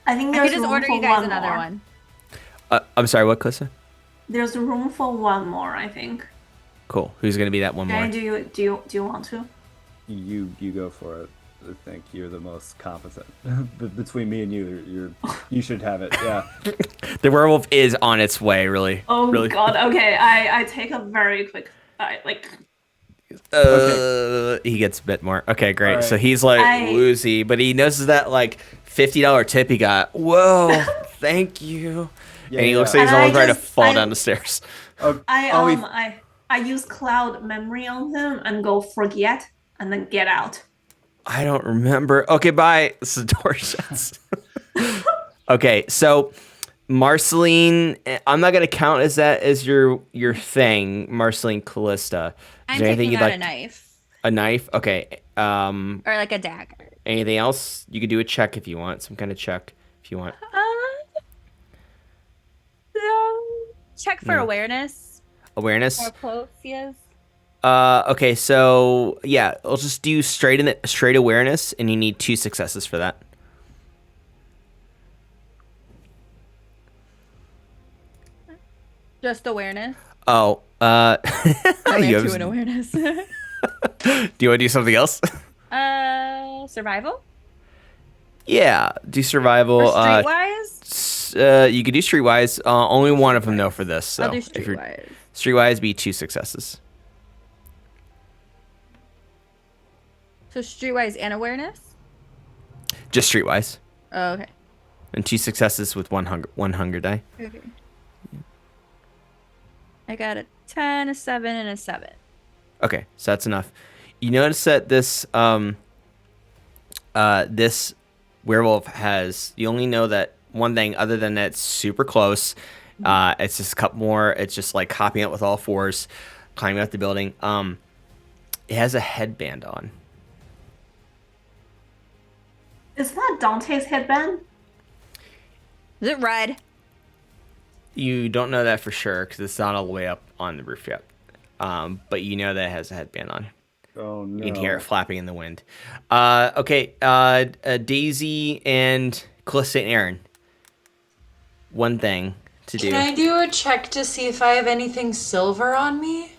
I think there's room
order
for
you guys
one
another
more.
one.
I'm sorry, what, Calista?
There's room for 1 more, I think.
Cool. Who's gonna be that one more?
Do you want to?
You go for it. I think you're the most competent. Between me and you should have it. Yeah.
The werewolf is on its way. Really.
Oh
really.
God. Okay. I take a very quick bite. Like.
He gets a bit more. Okay, great. Right. So he's like woozy, but he notices that like $50 tip he got. Whoa, thank you. Yeah, and he looks like he's almost ready to fall down the stairs.
I use cloud memory on him and go forget and then get out.
I don't remember. Okay, bye. This is door shuts. Okay, so Marceline, I'm not gonna count as that as your thing, Marceline Calista.
I'm taking out a knife.
A knife? Okay.
Or like a dagger.
Anything else? You could do a check if you want. Some kind of check if you want.
Check for awareness.
Awareness?
Or close, yes.
Okay, so yeah, I'll just do straight awareness, and you need 2 successes for that.
Just awareness.
Oh,
I have 2 in awareness.
Do you want to do something else?
Survival.
Yeah, do survival.
Or streetwise.
You could do streetwise. Only one of them though for this. So
I'll do streetwise.
Streetwise be 2 successes.
So streetwise and awareness?
Just streetwise.
Oh, okay.
And 2 successes with one hunger die.
Okay. I got a 10, a 7, and a 7.
Okay, so that's enough. You notice that this this werewolf has. You only know that one thing. Other than that, it's super close. It's just a couple more. It's just like hopping up with all 4s, climbing up the building. It has a headband on.
Is that Dante's headband?
Is it red?
You don't know that for sure because it's not all the way up on the roof yet. But you know that it has a headband on.
Oh no!
You can hear it flapping in the wind. Okay. Daisy and Calista and Aaron. One thing to do.
Can I do a check to see if I have anything silver on me?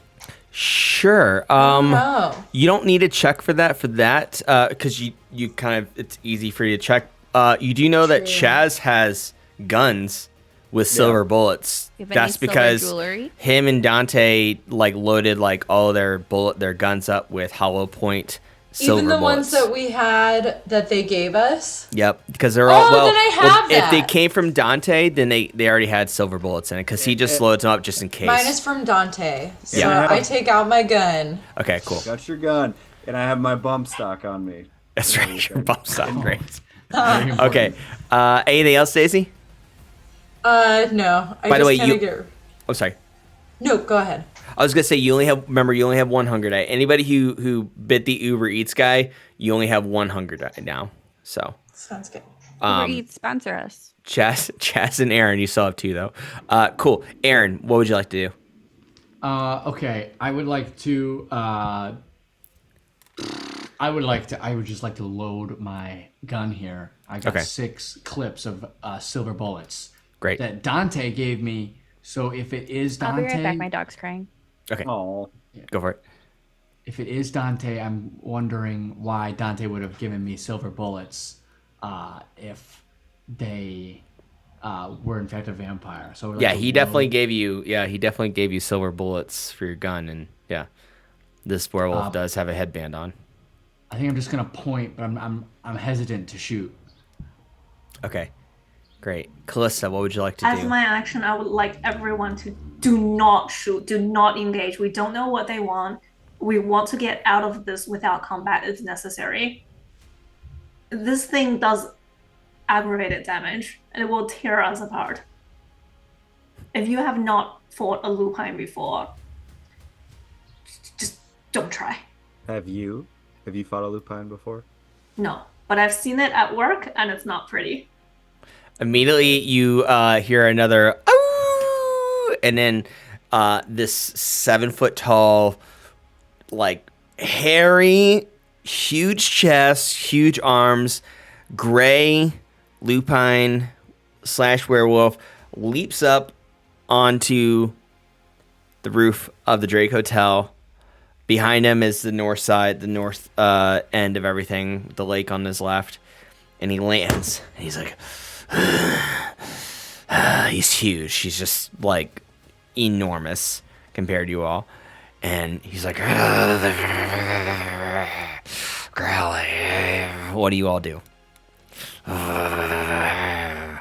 Sure.
No.
You don't need a check for that. Because you kind of it's easy for you to check. You do know that Chaz has guns with silver bullets. That's because him and Dante like loaded like all their guns up with hollow point silver bullets.
Even the ones that we had that they gave us?
Yep, because they're all
then I have that.
If they came from Dante, then they already had silver bullets in it because he just loads them up just in case.
Mine is from Dante, so I take out my gun.
Okay, cool.
Got your gun, and I have my bump stock on me.
That's right, your bump stock, great. Okay, anything else, Daisy?
No.
By the way, oh, sorry.
No, go ahead.
I was gonna say you only have 1 hunger die. Anybody who bit the Uber Eats guy, you only have 1 hunger die now. So
sounds good.
Uber Eats, sponsor us.
Chaz and Aaron, you still have 2 though. Cool. Aaron, what would you like to do?
Okay, I would just like to load my gun here. I got 6 clips of silver bullets.
Great.
That Dante gave me. So if it is Dante,
I'll be right back. My dog's crying.
Okay.
Oh,
Go for it.
if it is Dante, I'm wondering why Dante would have given me silver bullets if they were in fact a vampire. So
Yeah, he definitely gave you silver bullets for your gun, and yeah, this werewolf does have a headband on.
I think I'm just gonna point, but I'm hesitant to shoot.
Okay, great. Calista, what would you like to
As
do?
my action, I would like everyone to do not shoot, do not engage. We don't know what they want. We want to get out of this without combat if necessary. This thing does aggravated damage, and it will tear us apart. If you have not fought a lupine before, just don't try.
have you fought a lupine before?
No, but I've seen it at work, and it's not pretty.
Immediately, you hear another "Ooh!" and then this 7-foot tall, like hairy, huge chest, huge arms, gray lupine / werewolf leaps up onto the roof of the Drake Hotel. Behind him is the north end of everything, the lake on his left, and he lands. And he's like, he's huge. He's just like enormous compared to you all. And he's like, growling. What do you all do?
I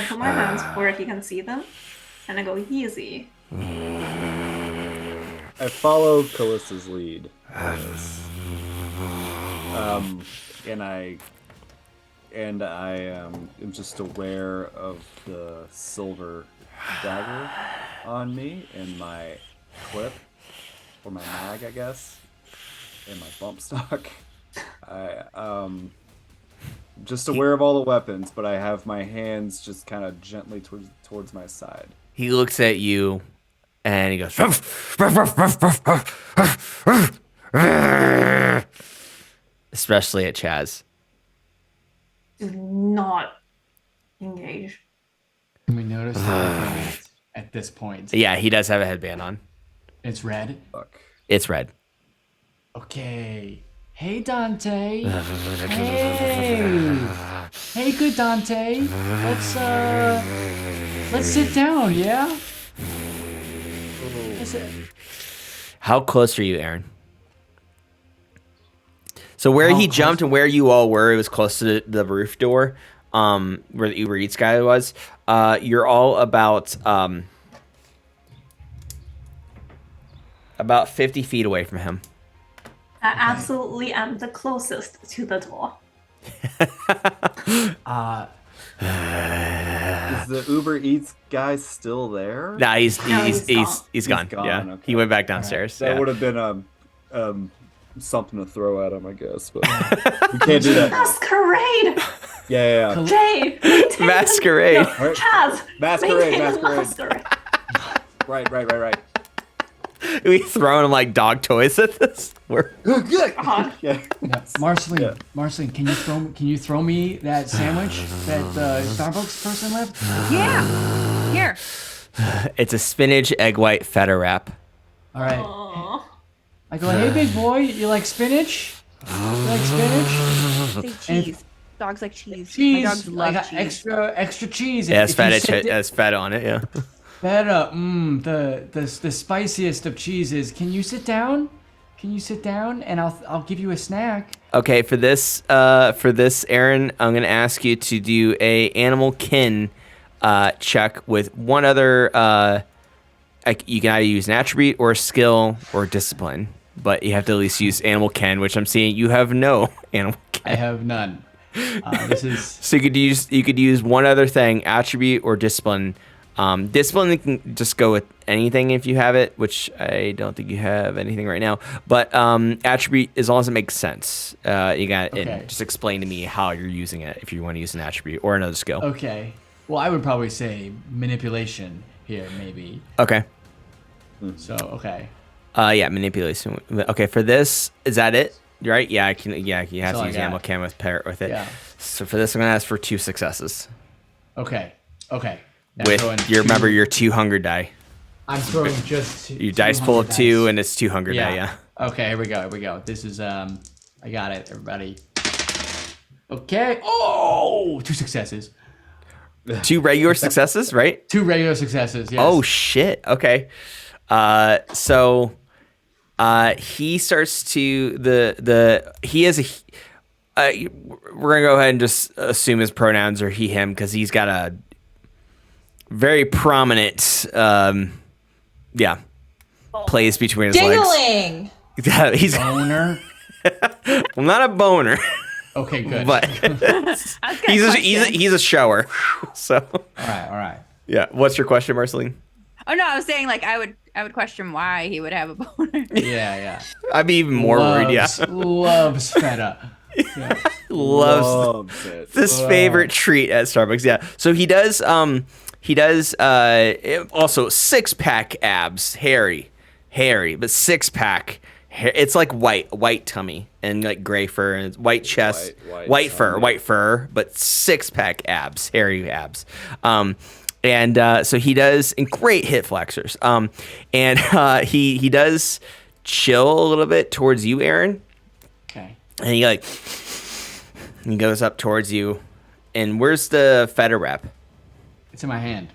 put my hands where he can see them, and I go easy.
I follow Calista's lead. And I am just aware of the silver dagger on me and my clip, or my mag, I guess, and my bump stock. Just aware of all the weapons, but I have my hands just kind of gently towards my side.
He looks at you and he goes, especially at Chaz.
Do not engage.
Can we notice that at this point?
Yeah, he does have a headband on.
It's red.
Fuck.
It's red.
Okay. Hey, Dante. Hey, good Dante. Let's sit down, yeah?
How close are you, Aaron? So where he jumped and where you all were, it was close to the roof door, where the Uber Eats guy was. You're all about 50 feet away from him.
I absolutely am the closest to the door.
Is the Uber Eats guy still there?
Nah, he's
No, he's
gone.
gone,
Yeah,
okay.
he went back downstairs.
That
Yeah.
would have been something to throw at him, I guess, but we can't do that.
Masquerade!
Yeah.
Jay!
Masquerade.
Right.
Chaz!
Masquerade.
Masquerade!
Right.
We throwing him like dog toys at this. We're
God.
Yeah.
Marceline, can you throw me that sandwich that the Starbucks person left?
Yeah. Here.
It's a spinach egg white feta wrap.
All right.
Aw.
I go, hey, big boy, you like spinach?
Say cheese. Dogs like cheese. My dogs
Cheese.
love
I got
cheese.
extra cheese.
Yeah, it's
If you
feta.
sit
It's feta on it. Yeah.
Feta, the spiciest of cheeses. Can you sit down? And I'll give you a snack.
Okay, for this, Aaron, I'm gonna ask you to do a animal kin check with one other. You can either use an attribute or a skill or discipline, but you have to at least use animal kin, which I'm seeing you have no animal kin.
I have none. This is
So you could use one other thing, attribute or discipline, Discipline, you can just go with anything if you have it, which I don't think you have anything right now. But attribute, as long as it makes sense, you got it.
Okay.
Just explain to me how you're using it if you want to use an attribute or another skill.
Okay. Well, I would probably say manipulation here, maybe.
Okay.
So, okay.
Yeah, manipulation. Okay, for this, is that it? Right? Yeah, I can. Yeah, you have
That's all
to use
I got.
ammo cam with parrot with it.
Yeah.
So for this, I'm gonna ask for 2 successes.
Okay. Now
With
throwing
remember your 2 hunger die.
I'm throwing just
Your dice pull of 2, and it's 2 hunger die. Yeah.
Okay, here we go. This is I got it, everybody. Okay. Oh, 2 successes.
2 regular successes, right?
2 regular successes. Yes.
Oh shit. Okay. So he starts to he has a. We're gonna go ahead and just assume his pronouns are he him because he's got a very prominent place between his legs.
Dingling!
He's
boner.
well, not a boner,
Okay, good.
but he's a shower. So
all right.
yeah. What's your question, Marceline?
Oh no, I was saying like I would question why he would have a boner.
Yeah.
I'd be even more worried. Yeah.
Loves feta. Yeah.
Loves
it.
this favorite treat at Starbucks. Yeah. So he does. Also 6-pack abs, hairy, but 6-pack. It's like white tummy and like gray fur and white chest, white fur, but 6-pack abs, hairy abs. So he does, and great hip flexors. He does chill a little bit towards you, Aaron.
Okay.
And he goes up towards you. And where's the feta wrap?
It's in my hand.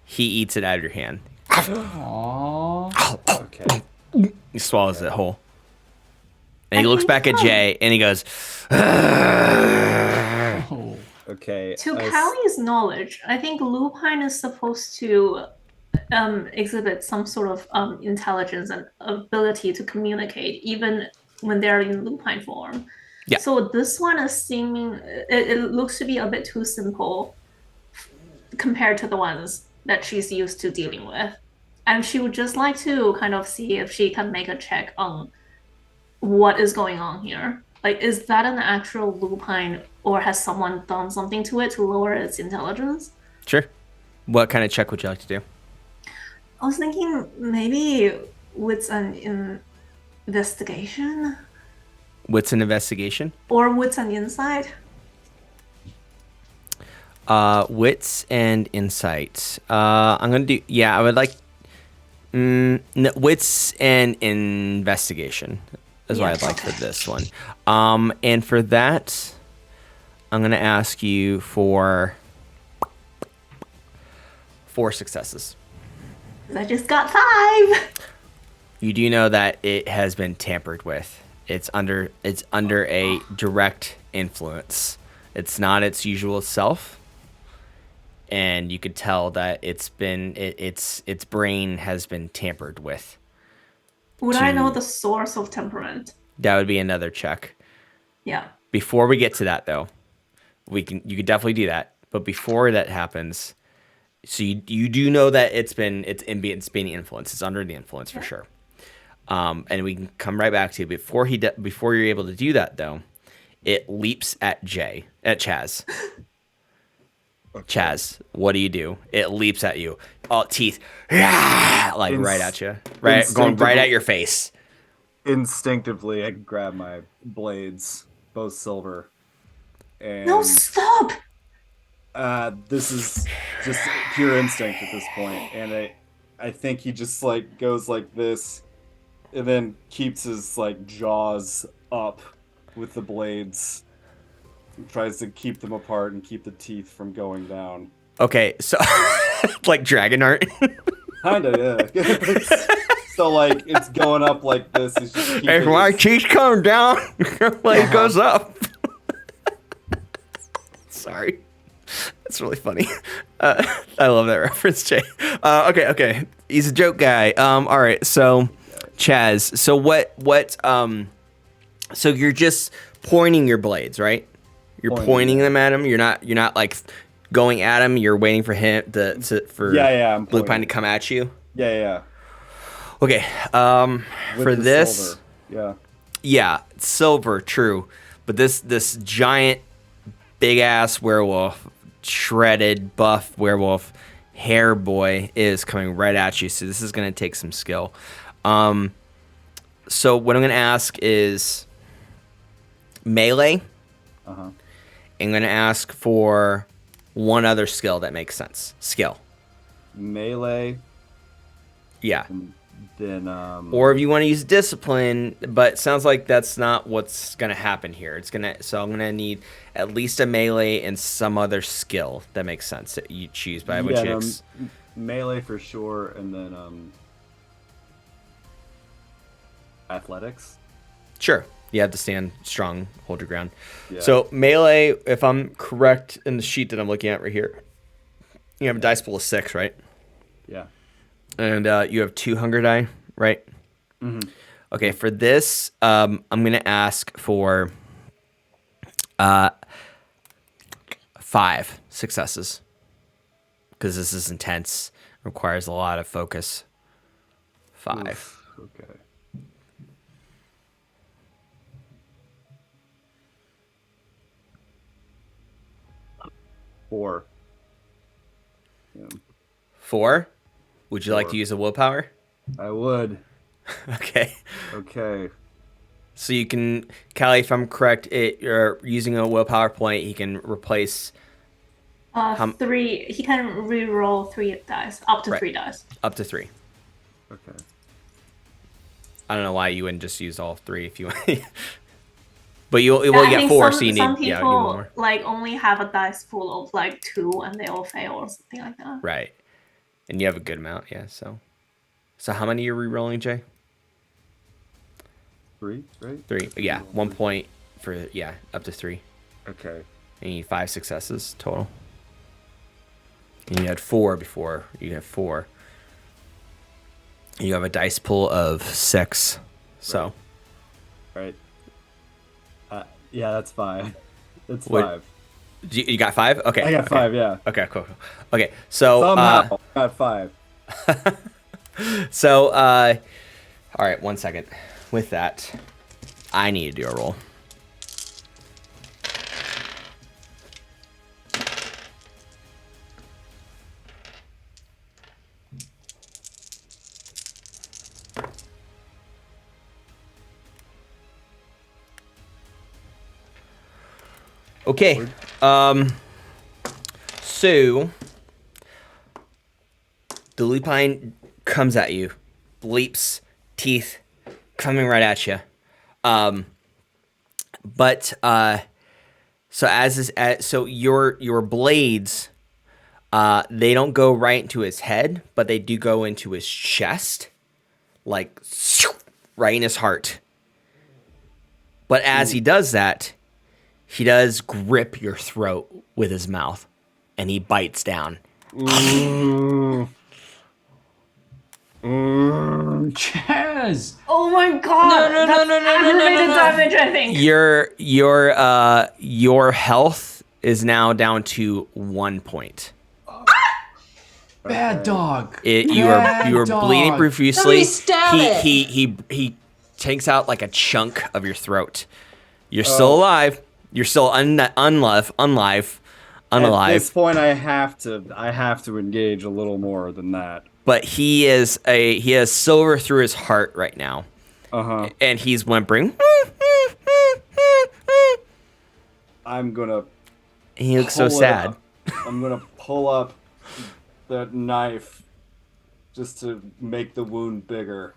He eats it out of your hand.
Aww.
Okay.
He swallows it whole. And he looks back at Jay and he goes,
Oh.
Okay.
To Callie's knowledge, I think lupine is supposed to exhibit some sort of intelligence and ability to communicate, even when they're in lupine form.
Yeah.
So this one is seeming, it looks to be a bit too simple compared to the ones that she's used to dealing with. And she would just like to kind of see if she can make a check on what is going on here. Like, is that an actual lupine, or has someone done something to it to lower its intelligence?
sure. What kind of check would you like to do?
I was thinking maybe with an investigation
What's an investigation?
or with an insight.
Wits and insight. I'm going to do, yeah, I would like wits and investigation is what I'd like for this one. And for that, I'm going to ask you for 4 successes.
I just got 5.
You do know that it has been tampered with. It's under a direct influence. It's not its usual self. And you could tell that its brain has been tampered with.
Would I know the source of temperament?
That would be another check.
Yeah.
Before we get to that, though, you could definitely do that. But before that happens, so you do know that it's being influenced. It's under the influence for sure. And we can come right back to before you're able to do that, though. It leaps at Chaz. Okay. Chaz, what do? It leaps at you. All teeth, like right at you, going right at your face.
Instinctively, I grab my blades, both silver. And
No, stop!
This is just pure instinct at this point, and I think he just like goes like this, and then keeps his like jaws up with the blades. Tries to keep them apart and keep the teeth from going down.
Okay, so like dragon art.
Kinda, yeah. So like it's going up like this. He's just
and my teeth come down, like goes up. Sorry, that's really funny. I love that reference, Jay. Okay, he's a joke guy. All right, so Chaz, so what? So you're just pointing your blades, right? You're pointing them at him. You're not like going at him. You're waiting for him for
I'm
Blue Pine to come at you.
Yeah.
Okay.
With
For
the
this,
silver.
yeah, silver, true. But this giant, big ass werewolf, shredded, buff werewolf, hair boy is coming right at you. So this is gonna take some skill. So what I'm gonna ask is melee. I'm gonna ask for one other skill that makes sense. Skill.
Melee.
Yeah.
Then
Or if you want to use discipline, but it sounds like that's not what's gonna happen here. So I'm gonna need at least a melee and some other skill that makes sense that you choose by which
melee for sure, and then athletics.
Sure. You have to stand strong, hold your ground.
Yeah.
So melee, if I'm correct in the sheet that I'm looking at right here, you have a dice pool of 6, right?
Yeah.
And you have 2 hunger die, right?
Mm-hmm.
Okay, for this, I'm going to ask for 5 successes. Because this is intense. Requires a lot of focus. 5.
Oof, okay. Four. Yeah.
4? Would you like
4.
to use a willpower?
I would.
Okay.
Okay.
So you can, Callie, if I'm correct, you're using a willpower point, he can replace
3. He can re-roll 3 dice, up to 3 dice.
Up to 3.
Okay.
I don't know why you wouldn't just use all 3 if you want. But you will get 4, so you need,
some people
you need more.
like only have a dice full of like 2 and they all fail or something like that.
Right. And you have a good amount, yeah. So how many are you re-rolling, Jay?
3, right?
3. Yeah, 1 point for up to 3.
Okay.
And you need 5 successes total. And you had 4 before. You have 4. And you have a dice pool of 6. So.
Right. Yeah, that's 5. That's
What-
5.
You got 5? Okay.
I got 5. Yeah.
Okay, cool. Okay, so
Somehow I got 5.
So, all right, 1 second. With that, I need to do a roll. Okay. So the lupine comes at you, bleeps, teeth coming right at you. So your blades, they don't go right into his head, but they do go into his chest, like right in his heart. But as he does that, he does grip your throat with his mouth, and he bites down.
Chaz!
Oh my god!
No,
That's aggravated damage, I think.
Your health is now down to 1 point.
Bad dog.
You are bleeding profusely.
Somebody stab it.
He takes out like a chunk of your throat. You're still alive. You're still unalive.
At this point, I have to engage a little more than that.
But he has silver through his heart right now. And he's whimpering.
I'm gonna.
He looks so sad.
I'm gonna pull up that knife just to make the wound bigger,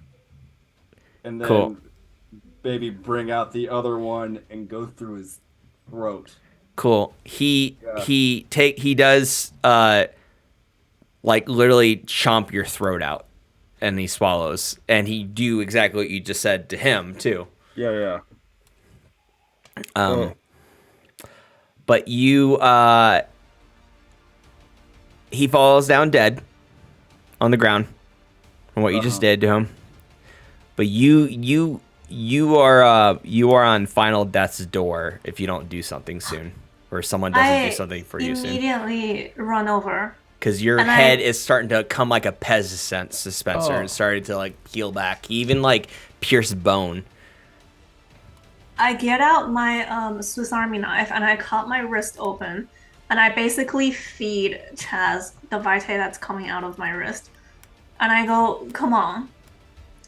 and then maybe bring out the other one and go through his throat.
Cool. He does like literally chomp your throat out, and he swallows, and he do exactly what you just said to him too.
Yeah.
But you he falls down dead on the ground from what you just did to him. But you are on final death's door if you don't do something soon. or someone doesn't do something for
I
you soon.
immediately run over.
Because your
And
head is starting to come like a Pez dispenser
Oh.
and starting to like peel back, even like pierce bone.
I get out my Swiss Army knife and I cut my wrist open, and I basically feed Chaz the vitae that's coming out of my wrist. And I go, come on.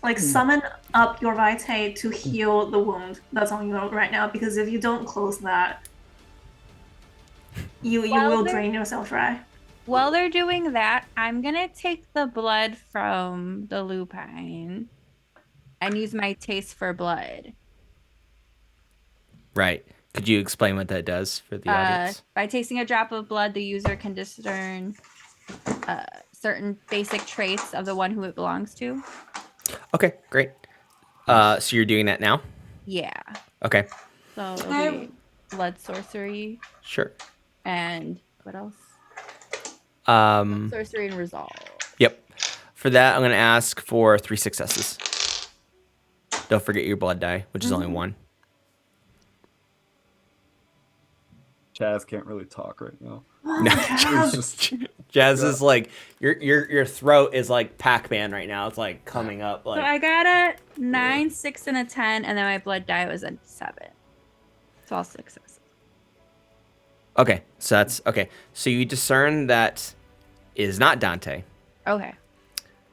Like, summon up your vitae to heal the wound that's on you right now, because if you don't close that, you will drain yourself dry.
While they're doing that, I'm gonna take the blood from the lupine and use my taste for blood.
Right. Could you explain what that does for the audience?
By tasting a drop of blood, the user can discern certain basic traits of the one who it belongs to.
Okay, great. So you're doing that now?
Yeah.
Okay,
So it'll be blood sorcery
sure.
and what else? Sorcery and resolve.
Yep. For that, I'm going to ask for 3 successes. Don't forget your blood die, which is only 1.
Chaz can't really talk right now.
No, Jazz is like your throat is like Pac-Man right now. It's like coming up
So
like.
I got a 9, 6, and a 10, and then my blood die was a 7. So all successes.
Okay, so that's okay. So you discern that it is not Dante,
Okay.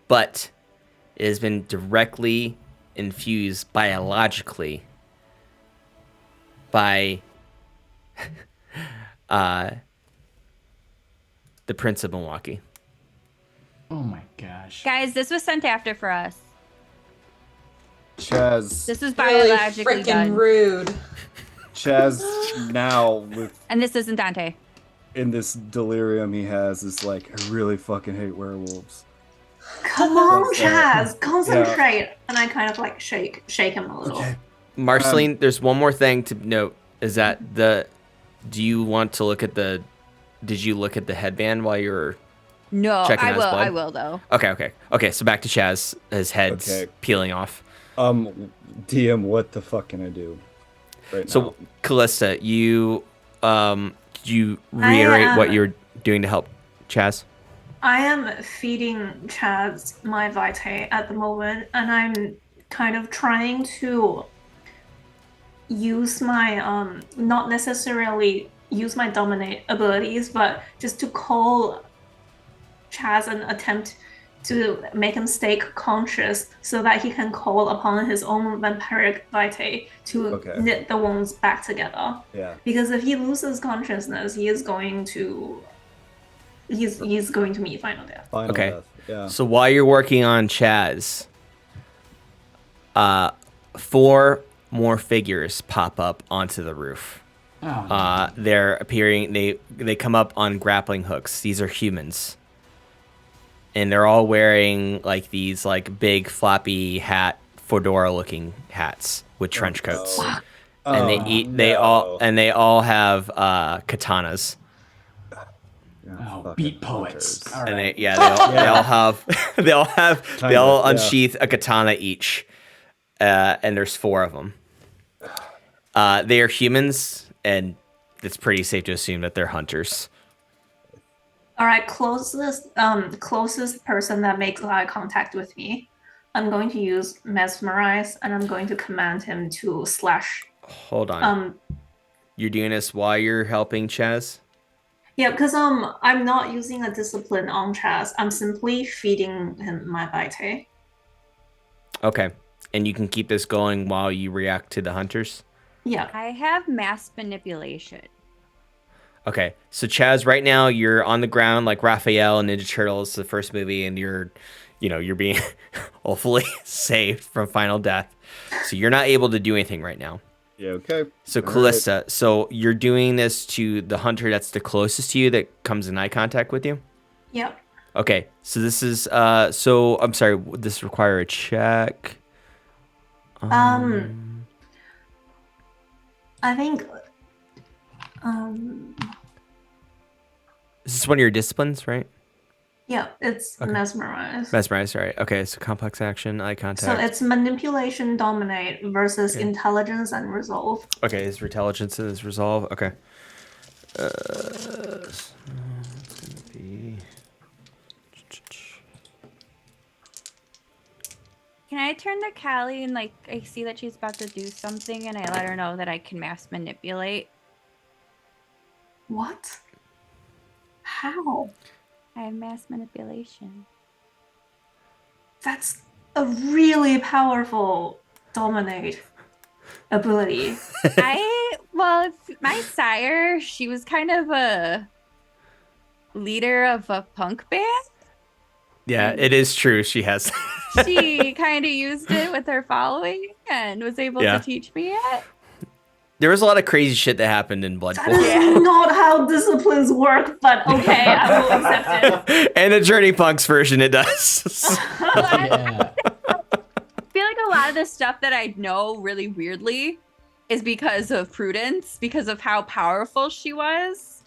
but it has been directly infused biologically by the Prince of Milwaukee.
Oh my gosh.
Guys, this was sent after for us.
Chaz,
This was
Really
biologically
freaking
done.
rude.
Chaz now with
And this isn't Dante.
in this delirium he has is like, I really fucking hate werewolves.
Come on,
That's,
Chaz, concentrate. And I kind of like shake him a little.
Okay.
Marceline, there's one more thing to note is that do you want to look at did you look at the headband while you were
No,
checking out his blood?
I will though.
Okay, so back to Chaz, his head's
Okay.
peeling off.
DM, what the fuck can I do right
So
now?
Calista, you could you reiterate what you're doing to help Chaz?
I am feeding Chaz my vitae at the moment, and I'm kind of trying to use my not necessarily use my dominate abilities, but just to call Chaz and attempt to make him stay conscious so that he can call upon his own vampiric vitae to knit the wounds back together.
Yeah.
Because if he loses consciousness, he's going to meet final death.
Final death. Yeah.
So while you're working on Chaz, 4 more figures pop up onto the roof.
Oh,
They're appearing. They come up on grappling hooks. These are humans, and they're all wearing like these like big floppy hat, fedora-looking hats with trench coats. And they all have katanas.
beat poets. All
And
right.
they all unsheath a katana each, and there's 4 of them. They are humans, and it's pretty safe to assume that they're hunters.
All right, closest person that makes eye contact with me, I'm going to use mesmerize, and I'm going to command him to slash.
Hold on. You're doing this while you're helping Chaz?
Yeah, because I'm not using a discipline on Chaz. I'm simply feeding him my vitae.
Okay. And you can keep this going while you react to the hunters?
Yeah.
I have mass manipulation.
Okay. So Chaz, right now you're on the ground like Raphael and Ninja Turtles, the first movie, and you're being hopefully saved from final death. So you're not able to do anything right now.
Yeah, okay.
So Calista, so you're doing this to the hunter that's the closest to you that comes in eye contact with you?
Yep.
Okay. So this is so I'm sorry, would this require a check?
I think
Is this one of your disciplines, right?
yeah, it's mesmerize.
Mesmerize, right. Okay, so complex action, eye contact.
So it's manipulation dominate versus intelligence and resolve.
Okay, his intelligence and his resolve. Okay. It's gonna be.
Can I turn to Callie and like I see that she's about to do something and I let her know that I can mass manipulate?
What? How?
I have mass manipulation.
That's a really powerful dominate ability.
Well, my sire, she was kind of a leader of a punk band.
Yeah, it is true. She has.
She kind of used it with her following and was able to teach me it.
There was a lot of crazy shit that happened in Blood
That
Bowl.
is not how disciplines work, but okay, I will accept it.
And the Journey Punks version, it does.
Yeah.
I feel like a lot of the stuff that I know really weirdly is because of Prudence, because of how powerful she was.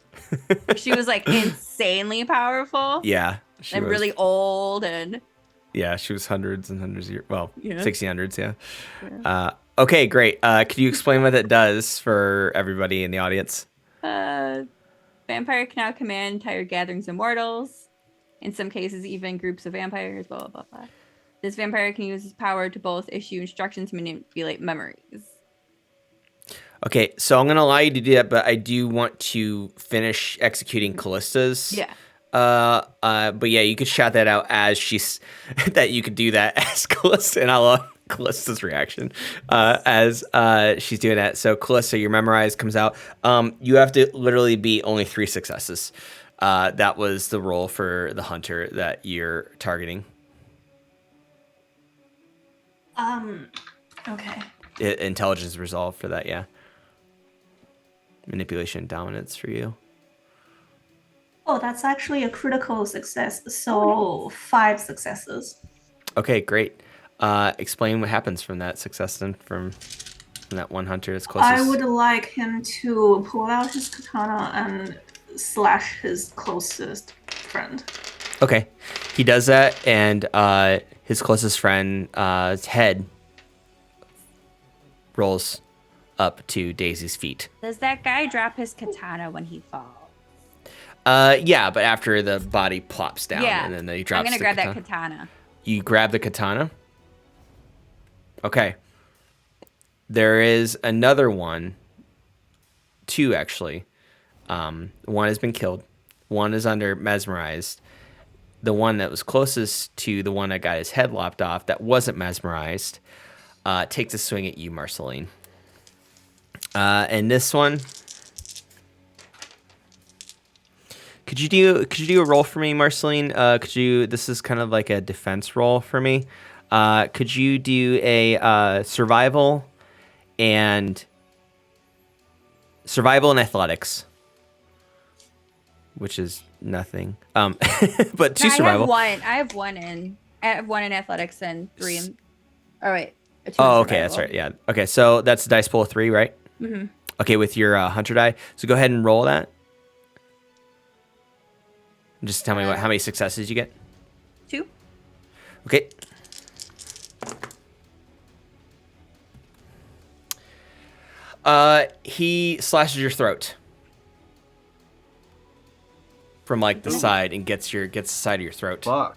She was like insanely powerful.
Yeah.
And
was.
really old and
Yeah, she was hundreds and hundreds of years. Well,
Yeah.
1600s, yeah. Okay, great. Could you explain what that does for everybody in the audience?
vampire can now command entire gatherings of mortals. In some cases, even groups of vampires, blah, blah, blah, blah. This vampire can use his power to both issue instructions and manipulate memories.
Okay, so I'm going to allow you to do that, but I do want to finish executing Callista's.
Yeah.
But yeah, you could shout that out as she's that you could do that as Callista, and I love Callista's reaction as she's doing that. So Callista, your memorize comes out. You have to literally be only 3 successes. That was the roll for the hunter that you're targeting.
Okay.
Intelligence resolve for that, yeah. Manipulation dominance for you.
Oh, that's actually a critical success. So 5 successes.
Okay, great. Explain what happens from that success then, from that one hunter that's closest.
I would like him to pull out his katana and slash his closest friend.
Okay, he does that, and his closest friend's head rolls up to Daisy's feet.
Does that guy drop his katana when he falls?
Yeah, but after the body plops down, and then he drops.
I'm gonna grab that katana.
You grab the katana. Okay. There is another one. 2 actually. One has been killed. One is under mesmerized. The one that was closest to the one that got his head lopped off that wasn't mesmerized takes a swing at you, Marceline. And this one, could you do a roll for me, Marceline? This is kind of like a defense roll for me. Could you do a survival and athletics, which is nothing. But 2 survival.
I have one in athletics and 3 in. Oh wait.
Oh, okay, that's right. Yeah. Okay, so that's a dice pool of 3, right?
Mm-hmm.
Okay, with your hunter die. So go ahead and roll that. Just tell me how many successes you get.
2.
Okay. He slashes your throat from like the side and gets the side of your throat.
Fuck.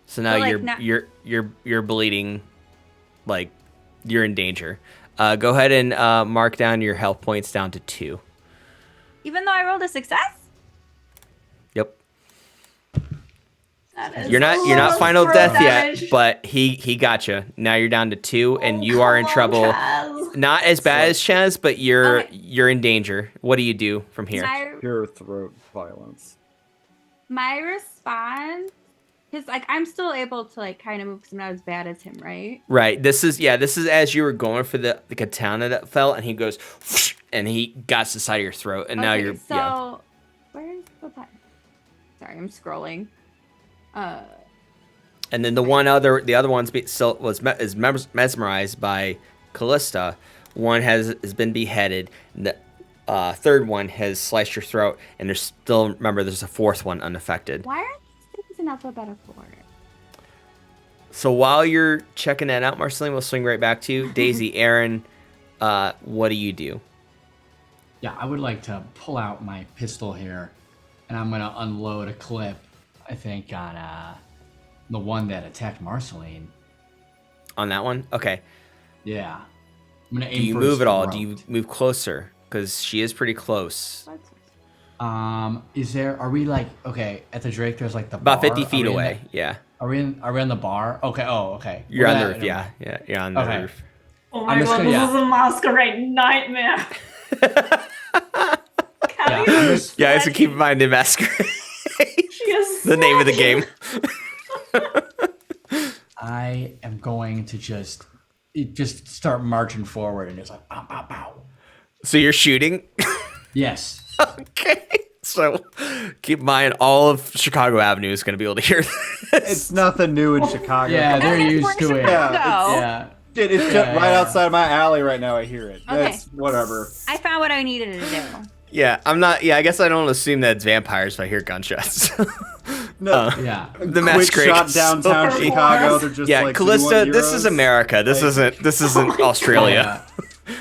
So now you're bleeding, like you're in danger. Go ahead and mark down your health points down to 2.
Even though I rolled a success?
Yep.
That is
You're not final
throat
death
damage.
yet, but he got you. Now you're down to 2, and you are in trouble.
Chaz.
Not as bad as Chaz, but you're in danger. What do you do from here?
Pure throat violence.
My response is like I'm still able to like kind of move because I'm not as bad as him, right?
Right. This is as you were going for the katana that fell, and he goes, whoosh, and he got to the side of your throat, and now you're
Where's the button? Sorry, I'm scrolling.
And then the other one's is mesmerized by Calista. One has been beheaded. And the third one has sliced your throat, and there's a 4th one unaffected.
Why are these things in alphabetical order?
So while you're checking that out, Marceline, we'll swing right back to you. Daisy, Aaron, what do you do?
Yeah, I would like to pull out my pistol here, and I'm gonna unload a clip. I think on the one that attacked Marceline.
On that one? Okay.
Yeah. I'm gonna aim
Do you
for
move
his
at all?
throat.
Do you move closer? Because she is pretty close.
Is there? Are we like okay at the Drake? There's like the
About
bar.
50 feet away. Yeah.
Are we on the bar? Okay. Oh, okay.
You're
Well,
on the
that-
roof. Yeah. Yeah. You're on the
Okay.
roof.
Oh my
I'm just
god,
gonna-
this
yeah.
is a masquerade nightmare.
Yeah, I'm just-
Yeah, so keep in mind the Masquerade.
She is
The name of the game.
I am going to just start marching forward and just like pow pow pow.
So you're shooting?
Yes.
Okay. So keep in mind, all of Chicago Avenue is going to be able to hear this.
It's nothing new in Chicago.
Yeah, they're
That's
used
where
to it.
Yeah,
Chicago.
Yeah.
Dude, it's just
Yeah,
right
yeah.
outside my alley right now. I hear it.
Okay.
It's whatever.
I found what I needed to do.
Yeah, I'm not. Yeah, I guess I don't assume that it's vampires if I hear gunshots.
No,
Yeah.
The
quick
Masquerade.
shot
is
downtown
so-
Chicago. They're just
Yeah,
like,
Calista,
"Do you
this
want
is
euros?"
America. This
Like-
isn't Australia.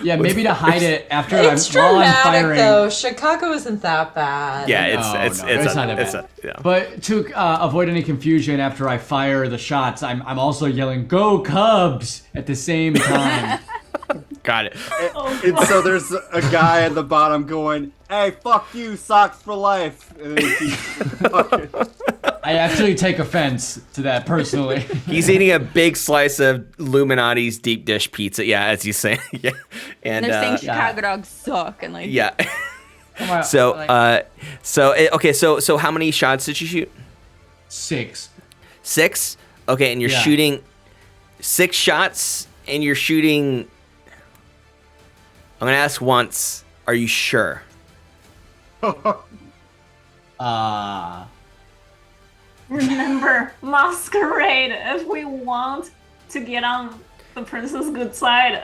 Yeah, maybe to hide it after
It's
while I'm
dramatic
firing.
though. Chicago isn't that bad.
Yeah,
No,
it's
not that bad.
yeah.
But to avoid any confusion after I fire the shots, I'm also yelling "Go Cubs" at the same time.
Got it.
And so there's a guy at the bottom going, "Hey, fuck you, socks for life." And then he keeps fucking.
I actually take offense to that personally.
He's eating a big slice of Illuminati's deep dish pizza. Yeah, as you say. Yeah, and
They're saying
yeah.
Chicago dogs suck and like
yeah.
Come on,
So
like,
okay. So how many shots did you shoot?
6.
6. Okay, and you're
Yeah.
shooting 6 shots, and you're shooting. I'm gonna ask once. Are you sure?
Remember, masquerade. If we want to get on the prince's good side,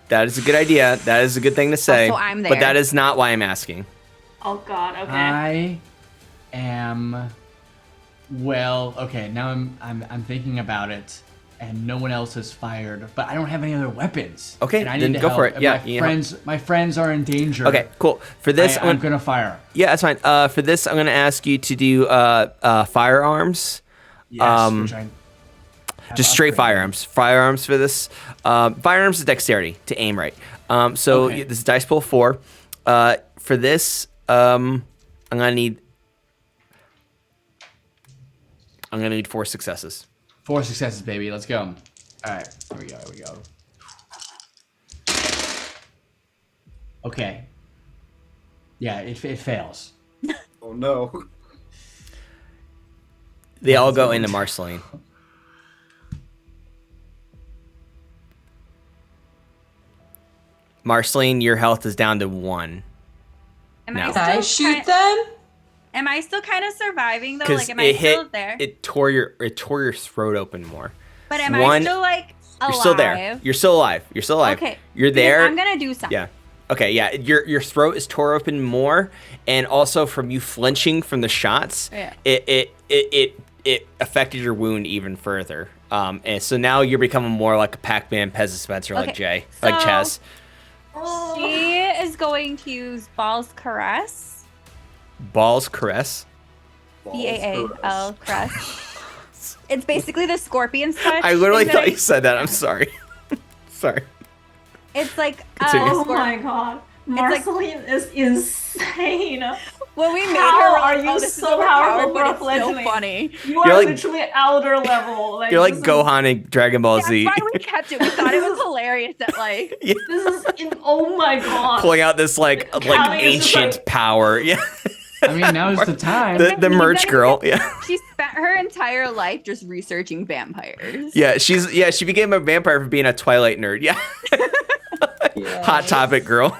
That is a good idea. That is a good thing to say.
so I'm
But
there.
that is not why I'm asking.
oh god, okay.
I am. Well, okay. Now I'm thinking about it, and no one else has fired, but I don't have any other weapons.
Okay,
and I
then
need to
go
help,
for it.
and
Yeah,
my friends are in danger.
Okay, cool. For this,
I'm gonna fire.
yeah, that's fine. For this, I'm gonna ask you to do firearms.
Yes, which I have
Just straight
upgraded.
firearms. Firearms for this. Firearms is dexterity to aim right. So
Okay.
this is dice pool 4. For this, I'm gonna need 4 successes.
4 successes, baby. Let's go. All right, here we go. Okay. Yeah, it fails.
Oh no.
They all go into Marceline. Marceline, your health is down to 1.
Am
No.
I
Can I
still
shoot them?
Am I still kind of surviving though?
Because
Like, am I
it
still
hit,
there?
it tore your throat open more.
But am
One-
I still like alive?
You're still there. You're still alive. You're still alive.
Okay.
You're
because
there.
I'm gonna do something.
Yeah. Okay. Yeah. Your throat is tore open more, and also from you flinching from the shots,
Yeah.
it affected your wound even further. And so now you're becoming more like a Pac-Man, Pez Dispenser, like
Okay,
Jay, like
so-
Chaz.
She is going to use Ball's Caress.
Balls caress.
BAAL Caress. It's basically the scorpion touch.
I literally
thing that
thought you said that. I'm sorry. Sorry.
It's like
Continue.
Oh my god.
like-
Marceline is insane.
when we made
How
her. we're
are
like,
you
oh, this
so
is
powerful
but
for a
it's so
fledgling?
funny.
You are
You're like-
literally elder level. Like,
You're like
this is-
Gohan in Dragon Ball Z,
That's why we kept it. We thought it was hilarious that like
This is oh my god.
pulling out this like
Callie is just
ancient
like-
power. Yeah.
I mean, now's the time.
The merch girl. Yeah.
she spent her entire life just researching vampires.
Yeah, she became a vampire for being a Twilight nerd. Yeah. Hot topic girl.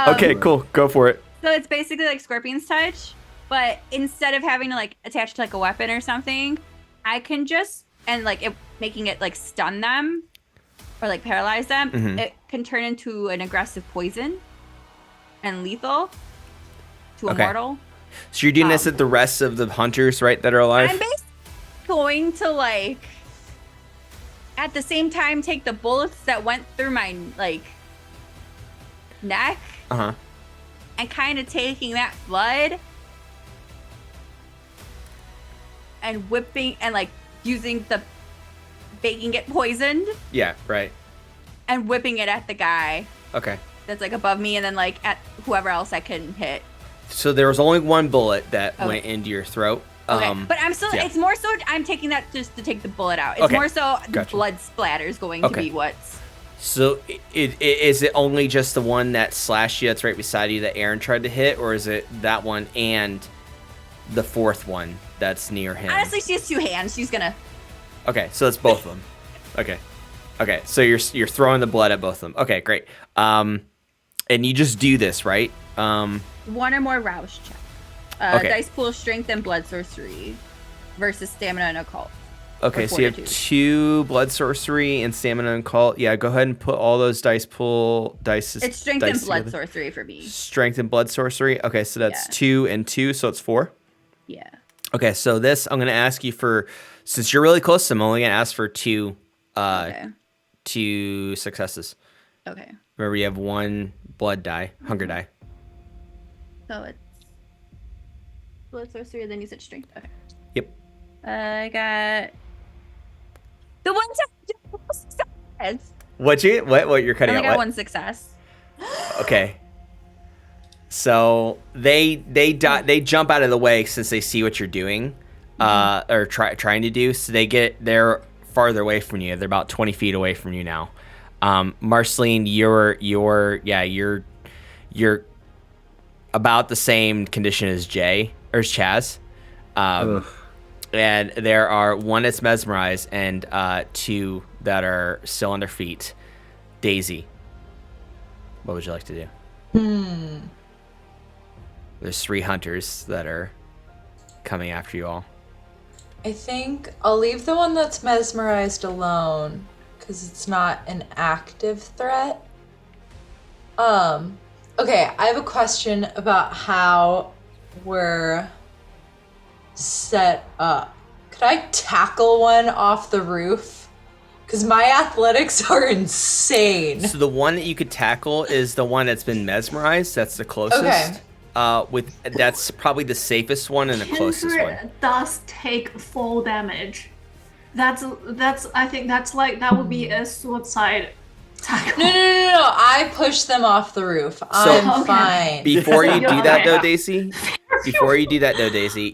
Okay, cool. Go for it.
So it's basically like Scorpion's Touch, but instead of having to like attach to like a weapon or something, I can just making it like stun them or like paralyze them.
Mhm.
It can turn into an aggressive poison and lethal to a
Okay.
mortal.
So you're doing this at the rest of the hunters, right, that are alive?
I'm basically going to like at the same time take the bullets that went through my like neck
Uh-huh.
and kind of taking that blood and whipping and like using the making it poisoned.
Yeah, right.
And whipping it at the guy.
Okay.
That's like above me, and then like at whoever else I can hit.
So there was only one bullet that went into your throat.
Okay, but I'm still.
Yeah.
It's more so. I'm taking that just to take the bullet out. It's more so the
Gotcha.
blood splatter is going to be what's.
So is it only just the one that slashed you that's right beside you that Aaron tried to hit, or is it that one and the fourth one that's near him?
Honestly, she has two hands. She's gonna.
Okay, so it's both of them. Okay. So you're throwing the blood at both of them. Okay, great. And you just do this, right?
One or more rouse check. Dice pool strength and blood sorcery versus stamina and occult.
Okay, so you have 2 blood sorcery and stamina and occult. Yeah, go ahead and put all those dice. It's
strength and blood sorcery for me.
Strength and blood sorcery. Okay, so that's 2 and 2, so it's 4.
Yeah.
Okay, so this I'm gonna ask you for, since you're really close. I'm only gonna ask for 2 successes.
Okay.
Remember, you have 1 blood die, hunger die.
So it's blood sorcery, then you said strength. Okay.
Yep.
I got the one success.
What you're cutting
I
out?
got 1 success.
Okay. So they jump out of the way since they see what you're doing, or trying to do. So they're farther away from you. They're about 20 feet away from you now. Marceline, you're about the same condition as Jay or as Chaz. And there are 1 that's mesmerized and 2 that are still on their feet. Daisy, what would you like to do? There's 3 hunters that are coming after you all.
I think I'll leave the one that's mesmerized alone because it's not an active threat. Okay, I have a question about how we're set up. Could I tackle one off the roof? Because my athletics are insane.
So the one that you could tackle is the one that's been mesmerized. That's the closest.
Okay.
That's probably the safest one and the closest one.
Does take full damage. That's I think that would be a suicide tackle.
No. I pushed them off the roof. I'm fine.
Before you do that though, Daisy.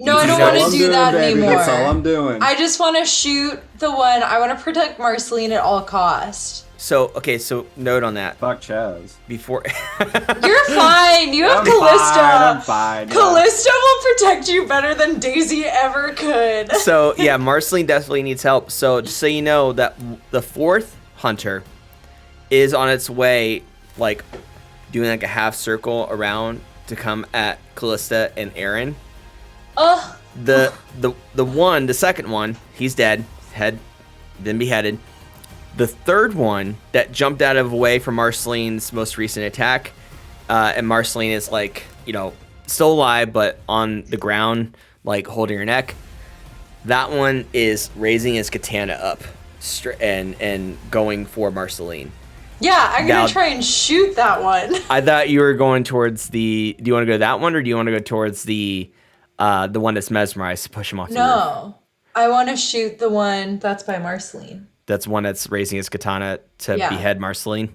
No, I don't want to do that anymore.
That's all I'm doing.
I just want to shoot the one. I want to protect Marceline at all costs.
So note on that.
Fuck Chaz.
Before
You're fine. You have Calista.
I'm fine. Yeah.
Calista will protect you better than Daisy ever could.
So yeah, Marceline definitely needs help. So just so you know that the 4th hunter is on its way, like doing like a half circle around to come at Calista and Aaron. The second one, he's dead. Head been beheaded. The 3rd one that jumped out of the way from Marceline's most recent attack, and Marceline is like, still alive but on the ground, like holding her neck. That one is raising his katana up and going for Marceline.
Yeah, I'm gonna try and shoot that one.
I thought you were going towards the. Do you want to go that one, or do you want to go towards the one that's mesmerized to push him off the roof?
No, I want to shoot the one that's by Marceline.
That's one that's raising his katana to behead Marceline.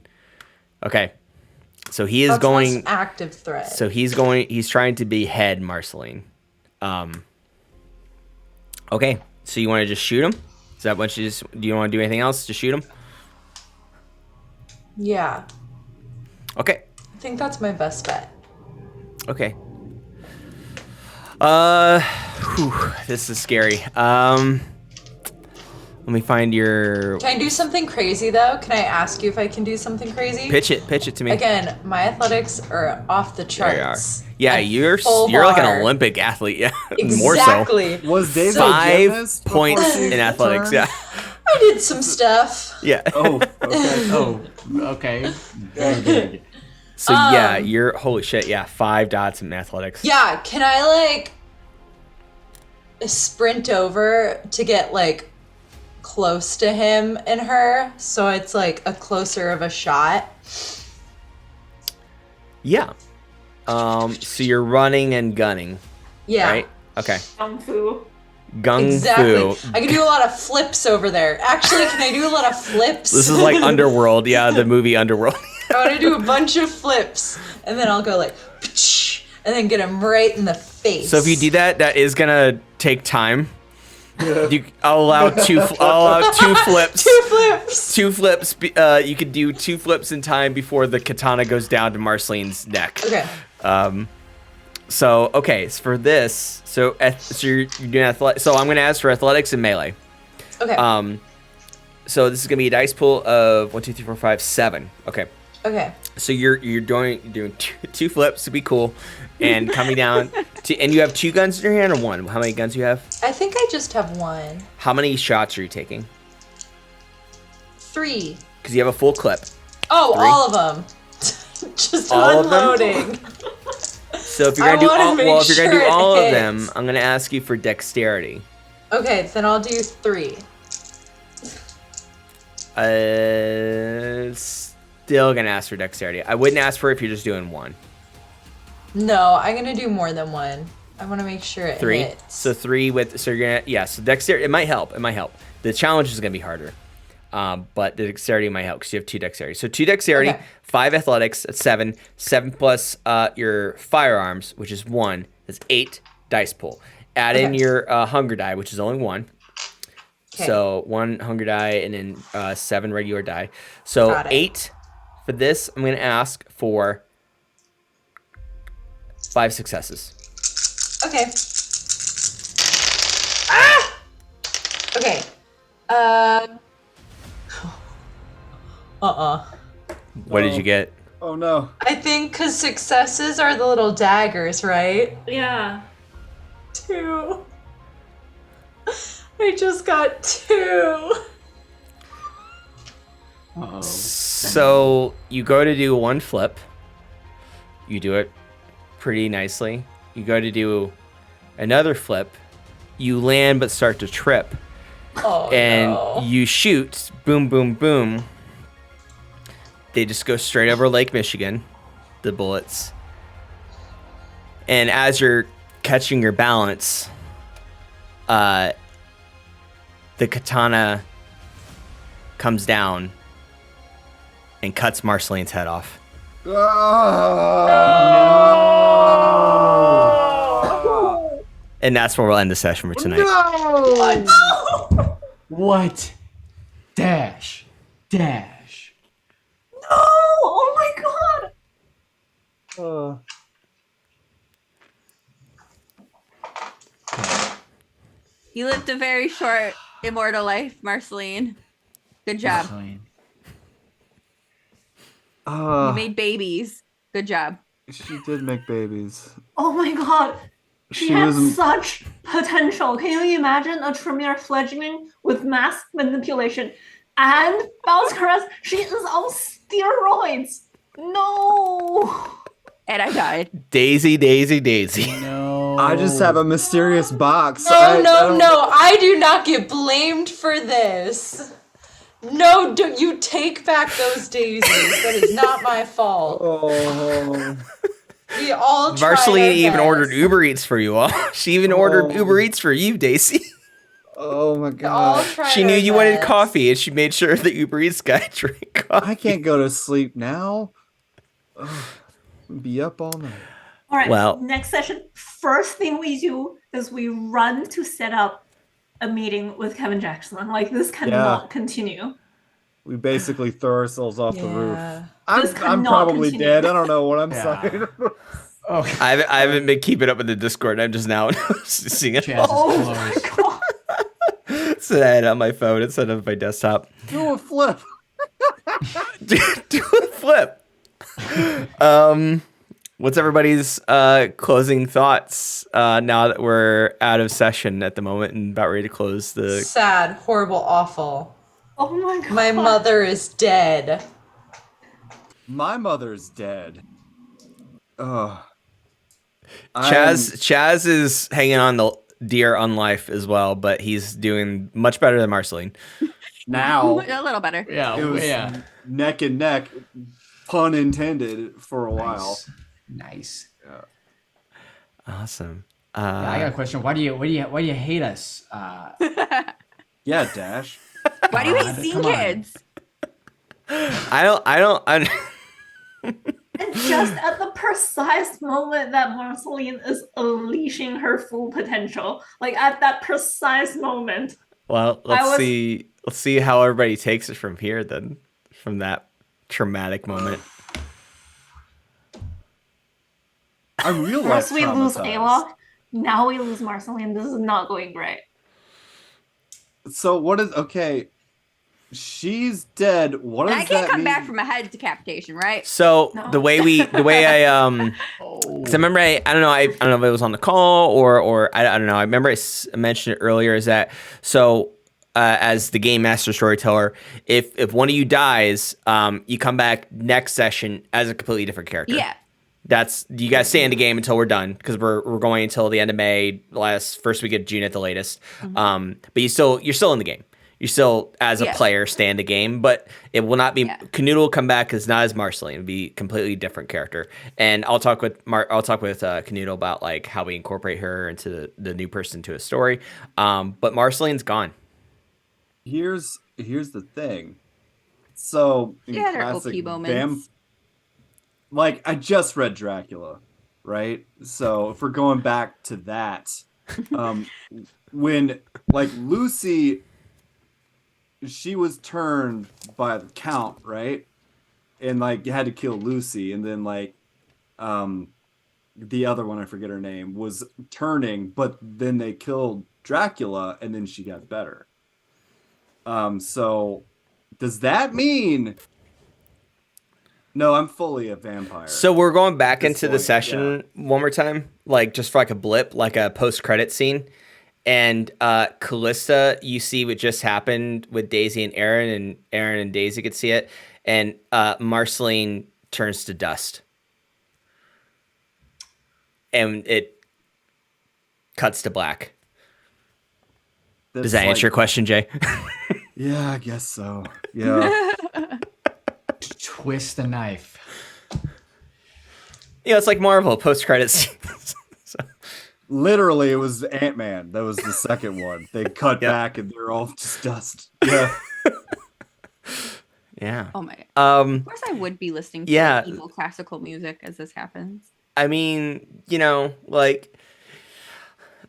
Okay, so he is going.
Most active threat.
So he's going. He's trying to behead Marceline. Okay, so you want to just shoot him? Is that what you just? Do you want to do anything else? Just shoot him.
Yeah.
Okay.
I think that's my best bet.
Okay. This is scary. Let me find your.
Can I do something crazy though? Can I ask you if I can do something crazy?
Pitch it to me.
Again, my athletics are off the charts.
Yeah, you're like an Olympic athlete. Yeah,
exactly.
More so.
Was Daisy
5 points in athletics? Yeah.
I did some stuff.
Yeah.
Oh, okay.
Okay.
So yeah, you're holy shit. Yeah, 5 dots in athletics.
Yeah, can I like sprint over to get like close to him and her, so it's like a closer of a shot?
Yeah. So you're running and gunning.
Yeah.
Right? Okay.
Kung Fu.
Gung
Exactly.
Fu.
I can do a lot of flips over there. Actually, can I do a lot of flips?
This is like Underworld. Yeah, the movie Underworld.
I want to do a bunch of flips, and then I'll go like, and then get him right in the face.
So if you do that, that is gonna take time. I'll allow two flips. Two flips. You could do 2 flips in time before the katana goes down to Marceline's neck.
Okay.
So for this, so you're doing athletics. So I'm gonna ask for athletics and melee.
Okay.
So this is gonna be a dice pool of 1, 2, 3, 4, 5, 7. Okay.
Okay.
So you're doing two flips to be cool, and coming down and you have 2 guns in your hand or 1? How many guns do you have?
I think I just have 1.
How many shots are you taking?
3.
Because you have a full clip.
Oh,
3.
all of them. Just
All of them?
unloading.
So if you're gonna do all of
hits.
them, I'm gonna ask you for dexterity.
Okay, then I'll do 3.
Still gonna ask for dexterity. I wouldn't ask for it if you're just doing 1.
No, I'm gonna do more than 1. I want to make sure it
3.
hits.
So 3 with. So you're gonna So dexterity. It might help. The challenge is gonna be harder. But the dexterity might help because you have 2 dexterity. So 2 dexterity,
Okay.
5 athletics, that's 7. 7 plus your firearms, which is 1. That's 8 dice pool. Add in your hunger die, which is only 1.
Okay.
So 1 hunger die and then 7 regular die. So
Got it.
8 for this. I'm going to ask for 5 successes.
Okay. Ah! Okay.
What did you get?
Oh no.
I think because successes are the little daggers, right?
Yeah.
2. I just got 2.
Uh-oh.
So you go to do 1 flip. You do it pretty nicely. You go to do another flip. You land but start to trip.
Oh,
And
no.
you shoot. Boom, boom, boom. They just go straight over Lake Michigan, the bullets. And as you're catching your balance, the katana comes down and cuts Marceline's head off. And that's where we'll end the session for tonight.
What? Dash.
No! Oh my god! You lived a very short, immortal life, Marceline. Good job. You made babies. Good job.
She did make babies.
Oh my god! She had such potential. Can you imagine a Tremere fledgling with mass manipulation and bounce caress? She is on steroids. No. And I died.
Daisy.
No.
I just have a mysterious box.
No. I do not get blamed for this. No, you take back those daisies. That is not my fault.
Oh.
We all tried
Marceline
our
even
best.
ordered Uber Eats for you all. She even ordered Uber Eats for you, Daisy.
Oh my
We all
god.
tried
She knew
our
you wanted
best.
coffee, and she made sure the Uber Eats guy drank coffee.
I can't go to sleep now. Ugh. Be up all night.
All right.
Well-
Next session. First thing we do is we run to set up a meeting with Kevin Jackson. Like this cannot continue.
We basically throw ourselves off the roof.
Yeah.
This
I'm
cannot
probably
continue.
dead. I don't know what I'm
Yeah.
saying.
Okay.
I haven't been keeping up with the Discord. I'm just now seeing it.
Chaz
Oh
is
my
close.
god.
So I had it on my phone instead of my desktop.
Do a flip.
do a flip. What's everybody's closing thoughts now that we're out of session at the moment and about ready to close the?
Sad, horrible, awful.
Oh my god.
My mother is dead.
My mother's dead. Ugh.
Chaz is hanging on the deer on life as well, but he's doing much better than Marceline.
Now
A little better.
Yeah,
it was
yeah.
neck and neck, pun intended, for a while.
Nice.
Yeah.
Awesome.
Yeah, I got a question. Why do you hate us?
Yeah, Dash.
Why do you hate seeing
come on.
kids?
I don't.
And just at the precise moment that Marceline is unleashing her full potential, like at that precise moment.
Well, let's see. Let's see how everybody takes it from here. Then, from that traumatic moment.
I'm real life
First we lose
traumatized.
Ayla, now we lose Marceline. This is not going great.
So what is okay? She's dead. What does
And I
that
can't come
mean?
back from a head decapitation, right?
So
No.
the way I because I remember I don't know if it was on the call or I don't know. I remember I mentioned it earlier. Is that so? As the game master storyteller, if one of you dies, you come back next session as a completely different character.
Yeah.
That's you guys stay in the game until we're done because we're going until the end of May, first week of June at the latest.
Mm-hmm.
But you're still in the game. You still as a player stay in the game, but it will not be. Kuhnoodle will come back as not as Marceline. It'll be a completely different character. And I'll talk with Kuhnoodle about like how we incorporate her into the new person to a story. But Marceline's gone.
Here's the thing. So in
She had her
classic
OP moments.
like I just read Dracula, right? So if we're going back to that, when like Lucy, she was turned by the Count, right? And like you had to kill Lucy, and then like the other one, I forget her name, was turning, but then they killed Dracula, and then she got better. So does that mean? No, I'm fully a vampire.
So we're going back
At this
into the
point,
session one more time, like just for like a blip, like a post-credit scene. And Calista, you see what just happened with Daisy and Aaron and Daisy could see it. And Marceline turns to dust. And it cuts to black. Does that answer your question, Jay?
Yeah, I guess so. Yeah.
Twist the knife.
Yeah, it's like Marvel post-credit scenes.
Literally, it was Ant-Man. That was the second one. They cut back and they're all just dust. Yeah.
Yeah.
Oh my god. Of course I would be listening to evil classical music as this happens.
I mean, like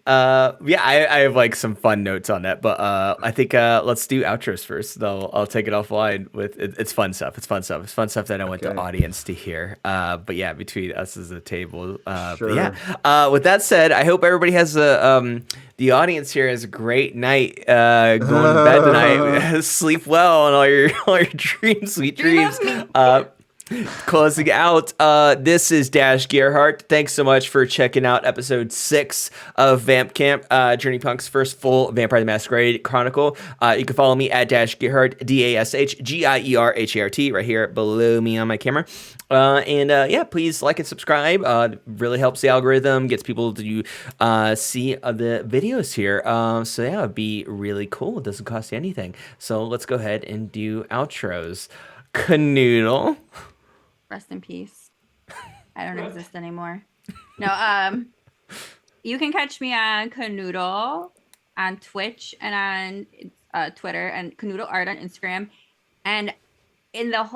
I have like some fun notes on that, but I think let's do outros first. Though I'll take it offline with it's fun stuff. It's fun stuff that I want the audience to hear. But yeah, between us as a table. But yeah. With that said, I hope everybody has the audience here has a great night going to bed tonight. Sleep well on all your dreams, sweet dreams. Closing out, this is Dash Gierhart. Thanks so much for checking out episode 6 of Vamp Camp, Journey Punk's first full Vampire the Masquerade Chronicle. You can follow me at Dash Gierhart, DashGierhart, right here below me on my camera. And please like and subscribe. It really helps the algorithm, gets people to see the videos here. So yeah, it'd be really cool. It doesn't cost you anything. So let's go ahead and do outros. Kuhnoodle.
Rest in peace. I don't exist anymore. No, you can catch me on Kuhnoodle on Twitch and on Twitter, and Kuhnoodle Art on Instagram. And in the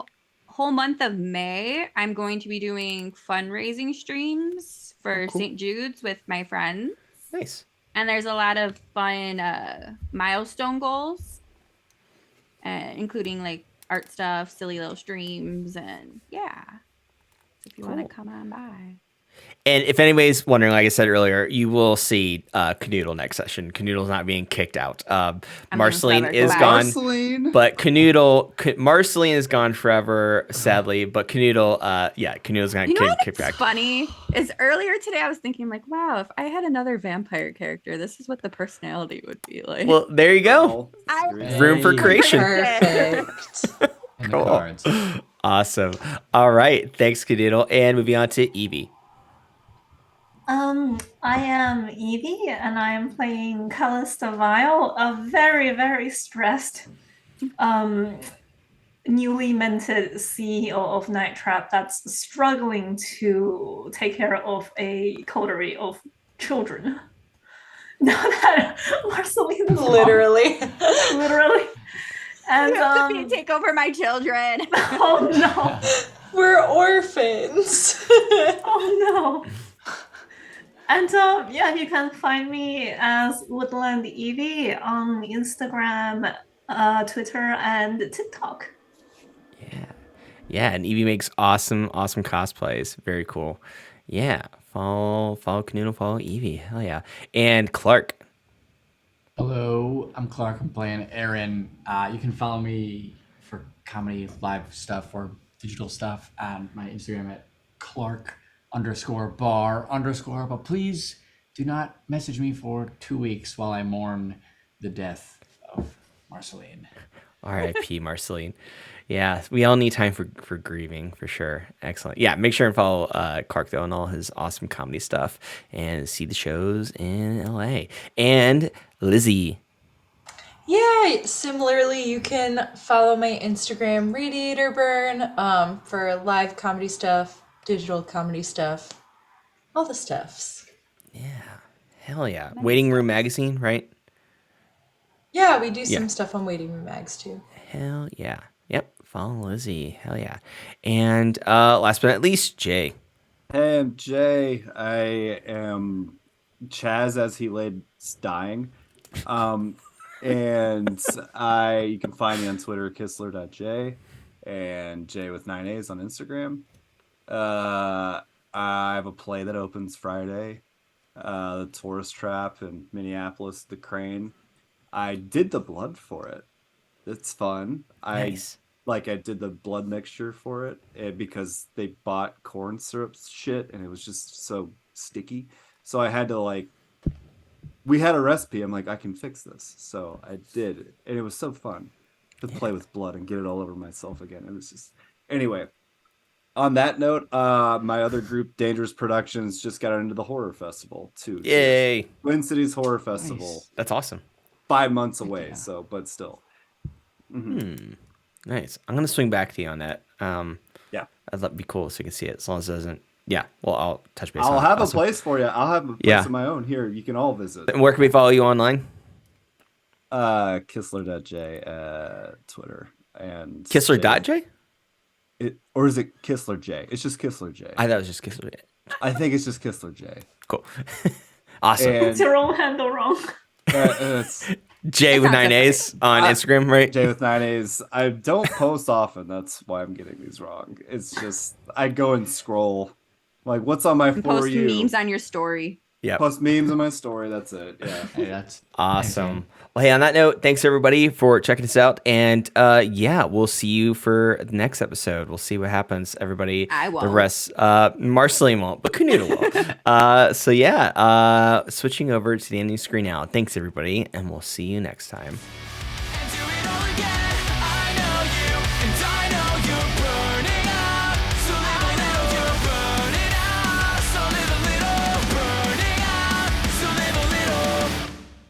whole month of May, I'm going to be doing fundraising streams for St. Jude's with my friends.
Nice.
And there's a lot of fun milestone goals, including like art stuff, silly little streams, and yeah. So if you want to come on by.
And if anybody's wondering, like I said earlier, you will see Kuhnoodle next session. Kuhnoodle's not being kicked out. Marceline is gone, but Marceline is gone forever, sadly. But Kuhnoodle, Kuhnoodle's gonna kick back.
Funny is earlier today I was thinking like, wow, if I had another vampire character, this is what the personality would be like.
Well, there you go. Room for creation.
Perfect.
Cool. Awesome. All right. Thanks, Kuhnoodle. And moving on to Evie.
I am Evie, and I am playing Calista Vile, a very, very stressed newly minted CEO of NightTrap that's struggling to take care of a coterie of children. Now that Marceline is
Literally.
literally. And
You have to take over my children.
oh no.
We're orphans.
Oh no. And yeah, you can find me as Woodland Evie on Instagram, Twitter, and TikTok.
Yeah, and Evie makes awesome cosplays. Very cool. Yeah, follow Kuhnoodle, follow Evie. Hell yeah. And Clark.
Hello, I'm Clark. I'm playing Aaron. You can follow me for comedy, live stuff, or digital stuff on my Instagram at Clark_bar_. But please do not message me for 2 weeks while I mourn the death of Marceline.
R.I.P. Marceline. Yeah, we all need time for grieving, for sure. Excellent. Yeah, make sure and follow Clark, though, and all his awesome comedy stuff, and see the shows in L.A. And Lizzy.
Yeah, similarly, you can follow my Instagram, Radiator Burn, for live comedy stuff, digital comedy stuff, all the stuffs.
Yeah, hell yeah. Waiting Room Magazine, right?
Yeah, we do some stuff on Waiting Room Mags, too.
Hell yeah. Yep, follow Lizzy. Hell yeah. And last but not least, Jay.
Hey, I'm Jay. I am Chaz as he laid dying. And you can find me on Twitter, Kistler.j, and J with 9 A's on Instagram. I have a play that opens Friday, the Tourist Trap in Minneapolis, The Crane. I did the blood for it. It's fun.
Nice.
I did the blood mixture for it because they bought corn syrup shit and it was just so sticky. So I had to we had a recipe. I'm like, I can fix this. So I did it. And it was so fun to play with blood and get it all over myself again. It was just, anyway, on that note, my other group, Dangerous Productions, just got into the horror festival too.
Yay.
Twin Cities Horror Festival.
Nice.
That's awesome.
5 months away.
Yeah.
So, but still.
Nice. I'm going to swing back to you on that.
Yeah.
That'd be cool so you can see it as long as it doesn't. Yeah. Well, I'll touch base.
I'll
on it.
have
Awesome.
a place for you. I'll have a place of my own here. You can all visit.
And where can we follow you online?
Kistler.j Twitter and
Kistler.j?
Or is it Kistler J? It's just Kistler J.
I thought it was just Kistler.
I think it's just Kistler J.
Cool. Awesome.
And,
It's your own handle wrong.
it's
J with 9 A's on Instagram, right?
J with 9 A's. I don't post often. That's why I'm getting these wrong. It's just I go and scroll. Like, what's on my
And
For
post
You?
memes on your story.
Yeah.
Post memes on my story. That's it. Yeah.
Hey, that's
Awesome. Well, hey, on that note, thanks everybody for checking us out. And yeah, we'll see you for the next episode. We'll see what happens, everybody.
I won't.
The rest, Marceline won't, but Kuhnoodle will. So yeah, switching over to the ending screen now. Thanks everybody, and we'll see you next time.